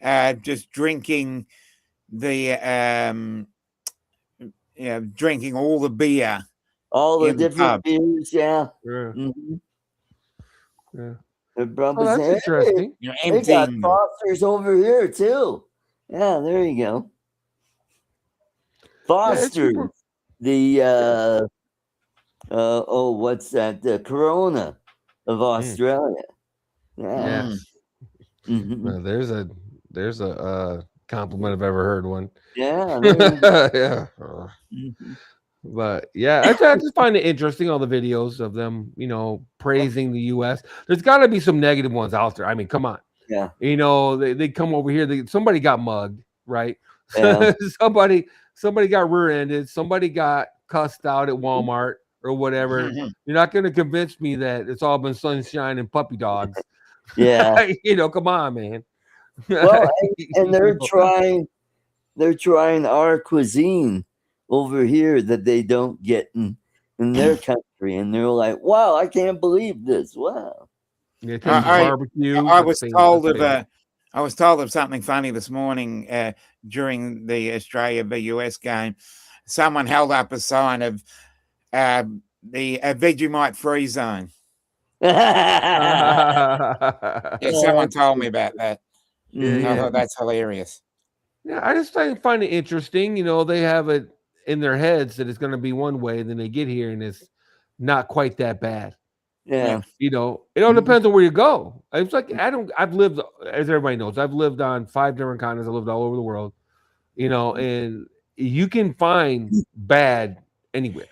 C: are just drinking drinking all the beer.
B: All the
C: in the
B: different
C: pub.
B: beers, yeah.
D: Yeah.
B: Mhm.
D: Yeah.
B: They're probably
D: Oh, that's
B: saying,
D: interesting.
C: You're
B: hey, they got
C: emptying them.
B: Foster's over here too. Yeah, there you go. Foster,
D: super-
B: the what's that? The Corona of Australia. Yeah.
D: Yeah.
B: Mhm.
D: Well, there's a compliment I've ever heard one.
B: Yeah. there you go.
D: Yeah.
B: Mhm.
D: But yeah, I just find it interesting, all the videos of them, praising the US. There's got to be some negative ones out there. I mean, come on.
B: Yeah.
D: They come over here. Somebody got mugged, right?
B: Yeah.
D: somebody got rear-ended. Somebody got cussed out at Walmart or whatever.
C: Mhm.
D: You're not going to convince me that it's all been sunshine and puppy dogs.
B: Yeah.
D: Come on, man.
B: Well, and they're trying our cuisine over here that they don't get in their country, and they're like, "Wow, I can't believe this! Wow."
D: Yeah,
C: I was told of something funny this morning during the Australia v US game. Someone held up a sign of the Vegemite free zone. Yeah, someone told me about that.
B: Mhm.
C: I thought that's hilarious.
D: Yeah, I just find it interesting. They have it in their heads that it's going to be one way, then they get here and it's not quite that bad.
B: Yeah.
D: It all depends on where you go. It's like I've lived, as everybody knows, I've lived on 5 different continents. I lived all over the world, and you can find bad anywhere.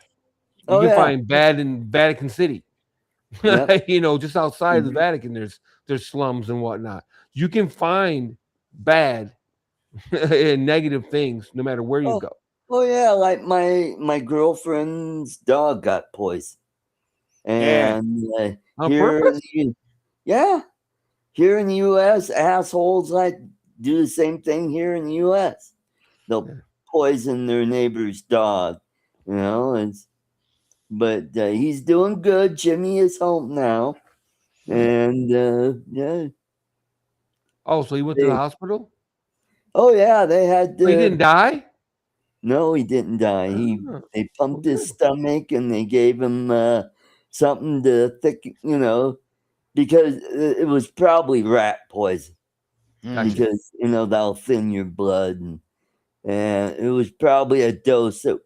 D: You can find bad in Vatican City.
B: Yep.
D: Just outside of the Vatican, there's slums and whatnot. You can find bad and negative things no matter where you go.
B: Oh yeah, like my girlfriend's dog got poisoned, and
D: On
B: here,
D: purpose?
B: yeah, here in the U.S., assholes like do the same thing here in the U.S. They'll poison their neighbor's dog, but he's doing good. Jimmy is home now, and yeah.
D: Oh, so he went to the hospital?
B: Oh yeah, they had.
D: He didn't die?
B: No, he didn't die. They pumped his stomach and they gave him something to because it was probably rat poison.
D: Gotcha.
B: Because that'll thin your blood, and it was probably a dose that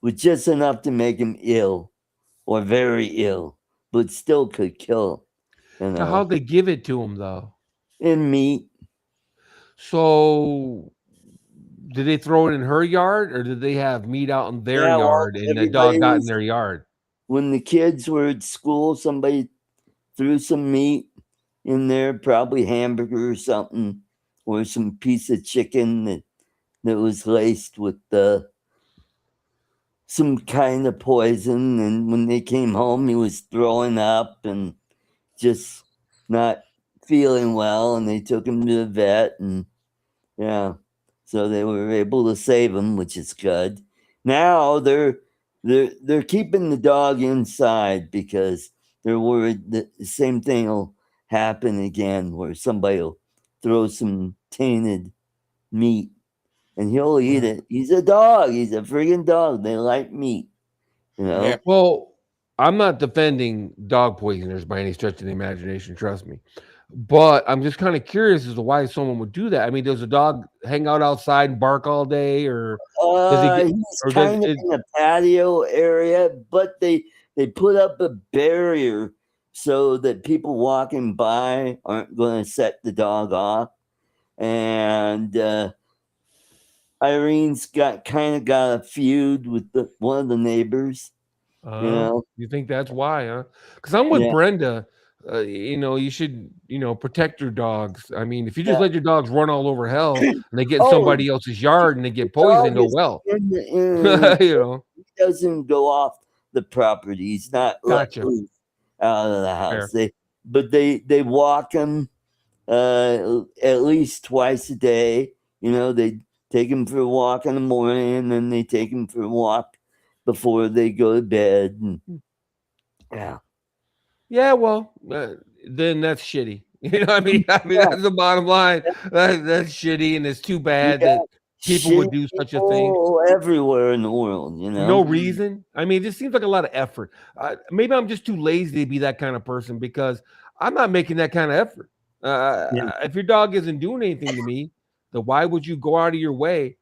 B: was just enough to make him ill or very ill, but still could kill him.
D: Now, how'd they give it to him though?
B: In meat.
D: So did they throw it in her yard, or did they have meat out in their
B: Yeah, well,
D: yard and the dog got in their
B: everybody's-
D: yard?
B: When the kids were at school, somebody threw some meat in there, probably hamburger or something, or some piece of chicken that was laced with some kind of poison. And when they came home, he was throwing up and just not feeling well. And they took him to the vet, and yeah, so they were able to save him, which is good. Now they're keeping the dog inside because they're worried that the same thing will happen again, where somebody will throw some tainted meat and he'll eat it. He's a dog. He's a friggin' dog. They like meat,
D: Well, I'm not defending dog poisoners by any stretch of the imagination, trust me. But I'm just kind of curious as to why someone would do that. I mean, does a dog hang out outside and bark all day, or does he
B: he's kind of in a patio area, but they put up a barrier so that people walking by aren't going to set the dog off. And Irene's got a feud with one of the neighbors.
D: You think that's why, huh? Because I'm with Brenda. You should, protect your dogs. I mean, if you just let your dogs run all over hell and they get in somebody else's yard and they get poisoned, oh well.
B: He doesn't go off the property. He's not
D: Gotcha.
B: loose out of the house. They walk him at least twice a day. They take him for a walk in the morning, and then they take him for a walk before they go to bed. And,
D: yeah, well, then that's shitty. I mean, that's the bottom line. That's shitty, and it's too bad that people would do such a thing
B: everywhere in the world.
D: No reason. I mean, it just seems like a lot of effort. Maybe I'm just too lazy to be that kind of person because I'm not making that kind of effort. If your dog isn't doing anything to me, then why would you go out of your way?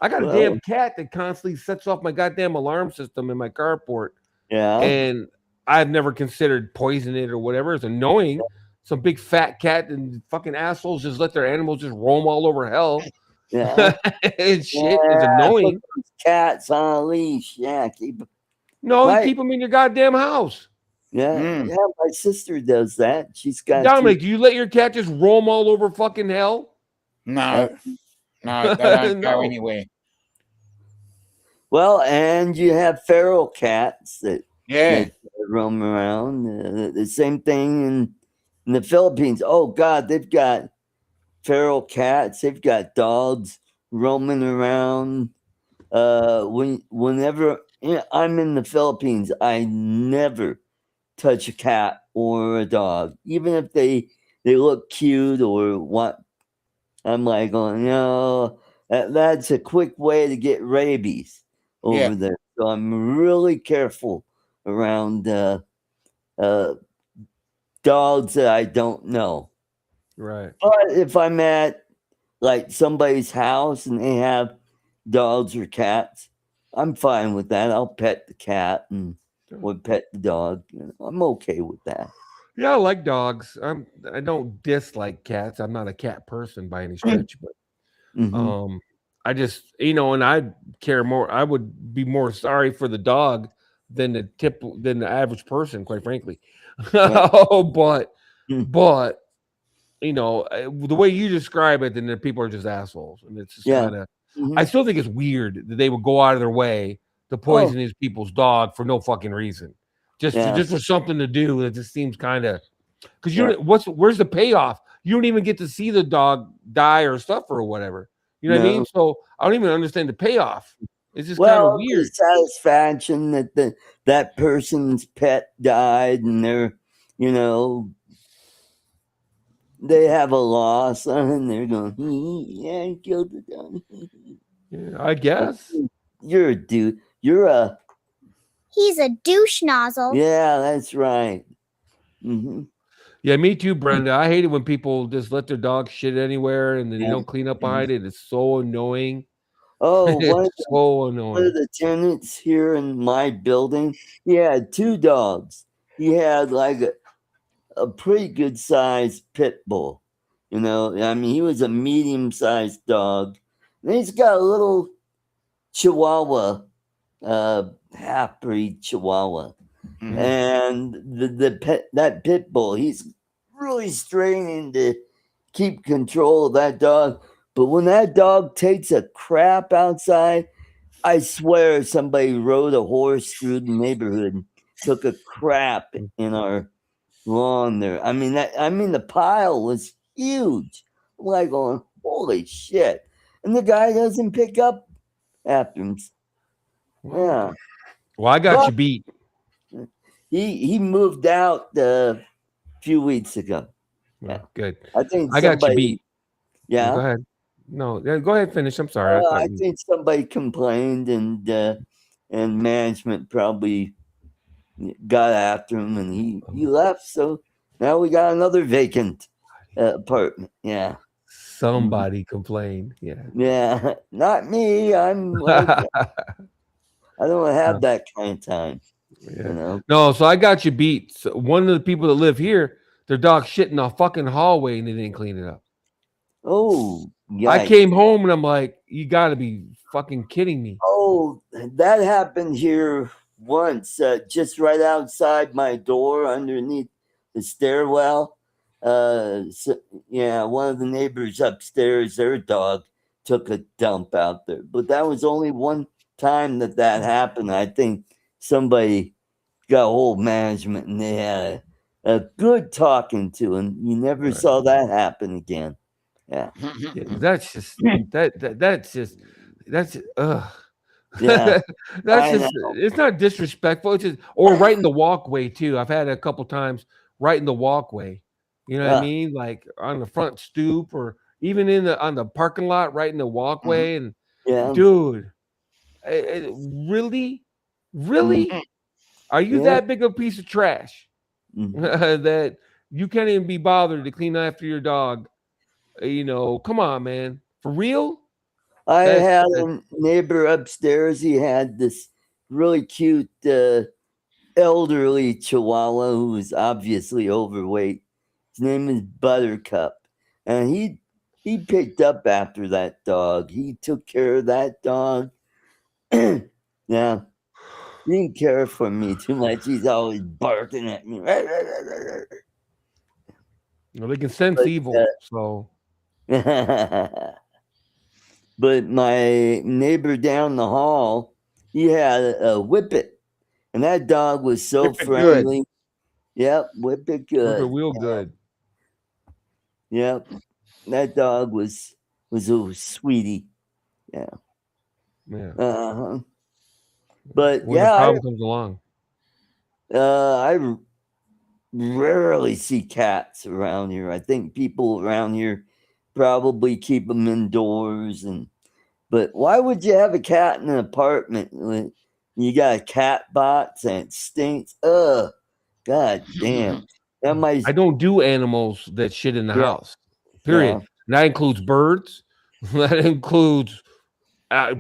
D: I got a damn cat that constantly sets off my goddamn alarm system in my carport.
B: Yeah.
D: And I've never considered poisoning it or whatever. It's annoying. Some big fat cat and fucking assholes just let their animals just roam all over hell.
B: Yeah.
D: And shit is annoying.
B: Cats on a leash. Yeah.
D: Keep them in your goddamn house.
B: Yeah. Yeah. My sister does that. She's got
D: Dominic, do you let your cat just roam all over fucking hell?
C: No. No, they don't go anywhere.
B: Well, and you have feral cats that
C: Yeah.
B: roam around. The same thing in the Philippines. Oh God, they've got feral cats. They've got dogs roaming around. Whenever I'm in the Philippines, I never touch a cat or a dog, even if they look cute or what. I'm like, no, that's a quick way to get rabies over there. So I'm really careful around dogs that I don't know.
D: Right.
B: But if I'm at like somebody's house and they have dogs or cats, I'm fine with that. I'll pet the cat or pet the dog. I'm okay with that.
D: Yeah, I like dogs. I don't dislike cats. I'm not a cat person by any stretch, but I just, and I care more. I would be more sorry for the dog than the average person, quite frankly. But the way you describe it, then the people are just assholes, and it's just
B: Yeah.
D: kind of.
B: Mhm.
D: I still think it's weird that they would go out of their way to poison these people's dog for no fucking reason, just for something to do. That just seems kind of because where's the payoff? You don't even get to see the dog die or suffer or whatever. You know what I mean? So I don't even understand the payoff. It's just kind of weird.
B: The satisfaction that that person's pet died, and they're, they have a loss, and they're going, yeah, I killed the dog.
D: Yeah, I guess.
B: You're a dude.
L: He's a douche nozzle.
B: Yeah, that's right. Mm-hmm.
D: Yeah, me too, Brenda. I hate it when people just let their dog shit anywhere and then they don't clean up behind it. It's so annoying.
B: Oh,
D: it's so annoying.
B: One of the tenants here in my building, he had 2 dogs. He had like a pretty good sized pit bull. I mean, he was a medium-sized dog. And he's got a little Chihuahua, half-breed Chihuahua. Mm-hmm. And that pit bull, he's really straining to keep control of that dog. But when that dog takes a crap outside, I swear somebody rode a horse through the neighborhood and took a crap in our lawn there. I mean, the pile was huge. I'm like going, holy shit. And the guy doesn't pick up after him. Yeah.
D: Well, I got you beat.
B: He moved out a few weeks ago. Yeah.
D: Good.
B: I think
D: I got you beat.
B: Yeah.
D: Go ahead. No, go ahead. Finish. I'm sorry.
B: I think somebody complained, and management probably got after him, and he left. So now we got another vacant apartment. Yeah.
D: Somebody complained. Yeah.
B: Yeah. Not me. I'm like, I don't have that kind of time.
D: Yeah. No, so I got you beat. So one of the people that live here, their dog shit in the fucking hallway and they didn't clean it up.
B: Oh, yikes.
D: I came home and I'm like, you got to be fucking kidding me.
B: Oh, that happened here once, just right outside my door underneath the stairwell. One of the neighbors upstairs, their dog took a dump out there. But that was only one time that happened. I think somebody got whole management and they had a good talking to, and you never saw that happen again. Yeah.
D: That's just that's
B: Yeah.
D: It's not disrespectful. It's just, or right in the walkway too. I've had it a couple times right in the walkway. You know what I mean? Like on the front stoop, or even on the parking lot, right in the walkway. And dude, really, are you that big of a piece of trash that you can't even be bothered to clean after your dog? Come on, man, for real.
B: I had a neighbor upstairs. He had this really cute elderly Chihuahua who was obviously overweight. His name is Buttercup, and he picked up after that dog. He took care of that dog. Yeah, he didn't care for me too much. He's always barking at me.
D: Well, they can sense evil, so.
B: But my neighbor down the hall, he had a Whippet, and that dog was so
C: Whippet
B: friendly.
C: good.
B: Yep, Whippet good.
D: Whippet real good.
B: Yep, that dog was a sweetie. Yeah.
D: Yeah.
B: But
D: when the problem comes along,
B: I rarely see cats around here. I think people around here probably keep them indoors. But why would you have a cat in an apartment when you got a cat box and it stinks? Ugh, god damn.
D: I don't do animals that shit in the house. Period. And that includes birds. That includes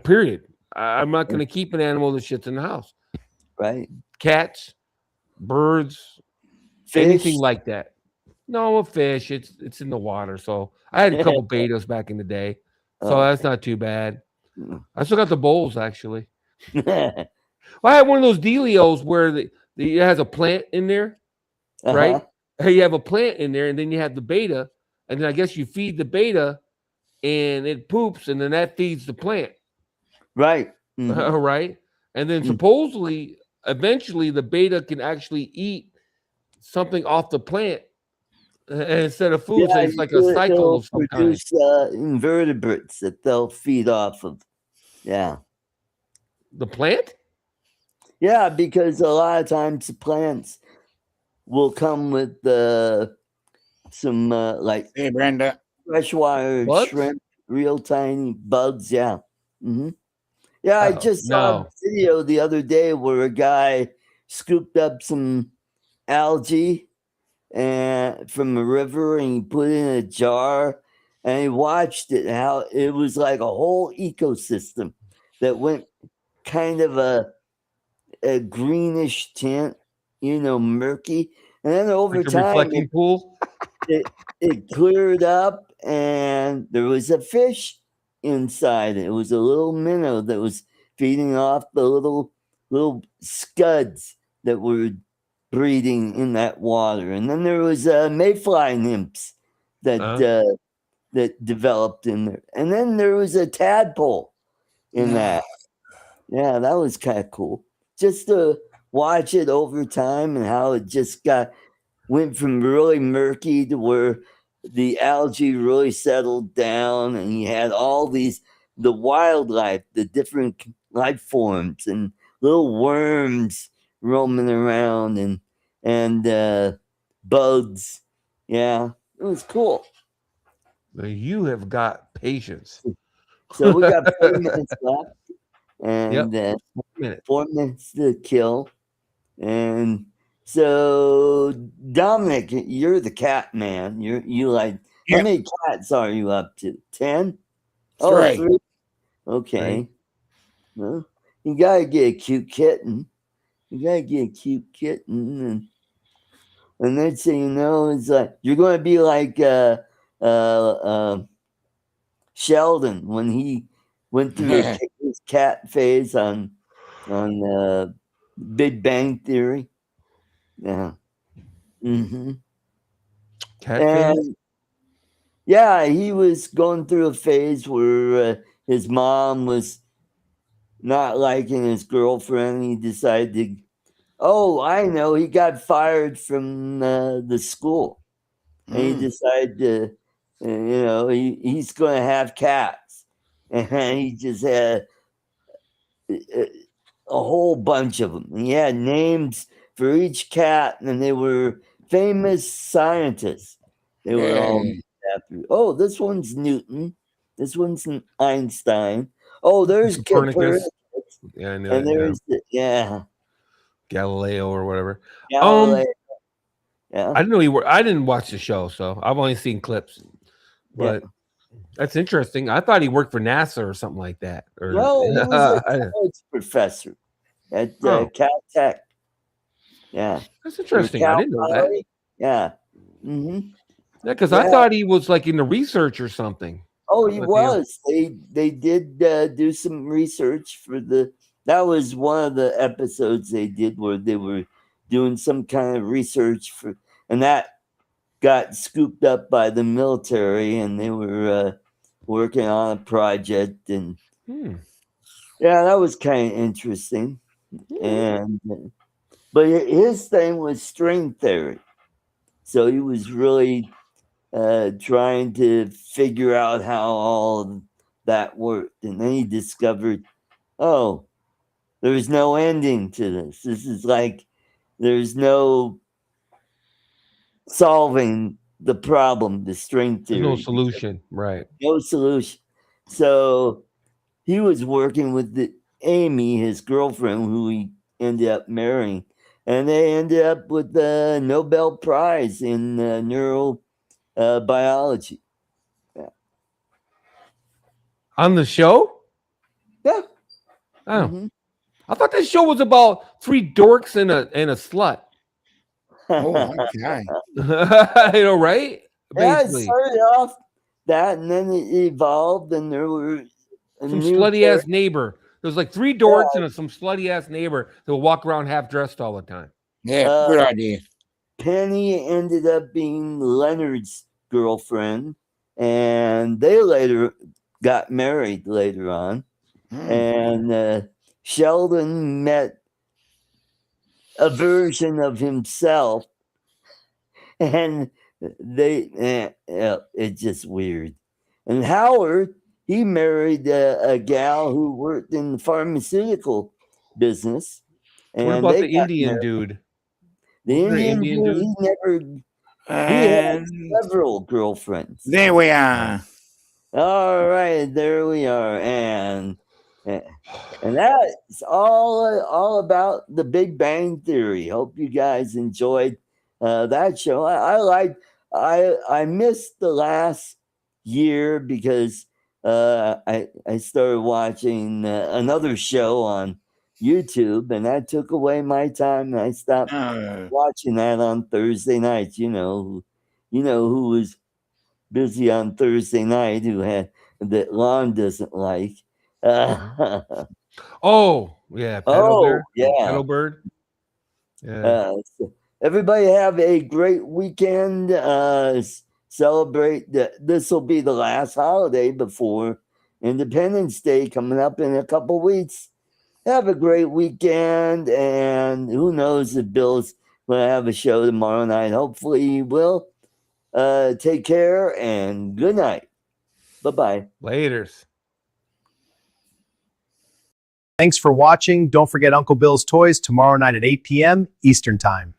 D: period. I'm not going to keep an animal that shits in the house.
B: Right.
D: Cats, birds,
B: fish.
D: Anything like that. No, a fish. It's in the water. So I had a couple betas back in the day. So that's not too bad. I still got the bowls, actually. Well, I had one of those dealios where it has a plant in there, right? You have a plant in there, and then you have the beta, and then I guess you feed the beta, and it poops, and then that feeds the plant.
B: Right.
D: Right. And then supposedly, eventually, the beta can actually eat something off the plant instead of food. So it's like a cycle of some kind.
B: Produce invertebrates that they'll feed off of. Yeah.
D: The plant?
B: Yeah, because a lot of times the plants will come with some like
C: Brenda.
B: freshwater
D: Bugs?
B: shrimp, real tiny bugs. Yeah. Yeah, I just saw a video the other day where a guy scooped up some algae from a river and he put it in a jar and he watched it, how it was like a whole ecosystem that went kind of a greenish tint, murky. And then over
D: Like a
B: time,
D: reflecting pool.
B: it cleared up and there was a fish inside. It was a little minnow that was feeding off the little scuds that were breeding in that water. And then there was mayfly nymphs that developed in there. And then there was a tadpole in that. Yeah, that was kind of cool. Just to watch it over time and how it just went from really murky to where the algae really settled down, and you had all the wildlife, the different life forms and little worms roaming around and bugs. Yeah, it was cool.
D: You have got patience.
B: So we got 4 minutes left, and
D: 4
B: minutes to kill. And so, Dominic, you're the cat man. You like, how many cats are you up to? 10? Oh, 3. Okay. Well, you gotta get a cute kitten. And next thing you know, it's like you're gonna be like Sheldon when he went through his cat phase on Big Bang Theory. Yeah.
D: Cat phase?
B: Yeah, he was going through a phase where his mom was not liking his girlfriend. He decided to, I know, he got fired from the school. And he decided to, he's going to have cats. And he just had a whole bunch of them. He had names for each cat, and they were famous scientists. They were all after. This one's Newton. This one's Einstein. There's Copernicus.
D: Yeah, I know.
B: And there's
D: Galileo or whatever.
B: Galileo.
D: I didn't know I didn't watch the show, so I've only seen clips. But that's interesting. I thought he worked for NASA or something like that.
B: No, he was a college professor at Caltech. Yeah,
D: that's interesting. I didn't know that.
B: Yeah.
D: Yeah, because I thought he was like in the research or something.
B: Oh, he was. They did do some research for that was one of the episodes they did where they were doing some kind of research and that got scooped up by the military, and they were working on a project, and that was kind of interesting. But his thing was string theory, so he was really trying to figure out how all of that worked, and then he discovered, there's no ending to this. This is like there's no solving the problem, the string theory.
D: There's no solution, right?
B: No solution. So he was working with Amy, his girlfriend, who he ended up marrying, and they ended up with the Nobel Prize in neurobiology.
D: On the show?
B: Yeah.
D: Oh. I thought this show was about 3 dorks and a slut.
C: Okay.
D: You know, right?
B: Yeah, it started off that, and then it evolved, and there were
D: some slutty ass neighbor. There was like 3 dorks and some slutty ass neighbor that would walk around half dressed all the time.
C: Yeah, good idea.
B: Penny ended up being Leonard's girlfriend, and they later got married later on. And Sheldon met a version of himself, and it's just weird. And Howard, he married a gal who worked in the pharmaceutical business. And
D: What about
B: they
D: the
B: got
D: Indian
B: married.
D: dude?
B: The
D: Wasn't there an
B: Indian dude, he never. He had several girlfriends.
C: There we are.
B: All right, there we are, and that's all about the Big Bang Theory. Hope you guys enjoyed that show. I missed the last year because I started watching another show on YouTube, and that took away my time, and I stopped watching that on Thursday nights. You know who was busy on Thursday night, who had that Lon doesn't like.
D: Oh, yeah. Pedo Bird. Yeah.
B: So everybody have a great weekend. Celebrate this will be the last holiday before Independence Day coming up in a couple weeks. Have a great weekend, and who knows if Bill's going to have a show tomorrow night. Hopefully he will. Take care and good night. Bye-bye.
D: Laters.
I: Thanks for watching. Don't forget Uncle Bill's Toys tomorrow night at 8 p.m. Eastern Time.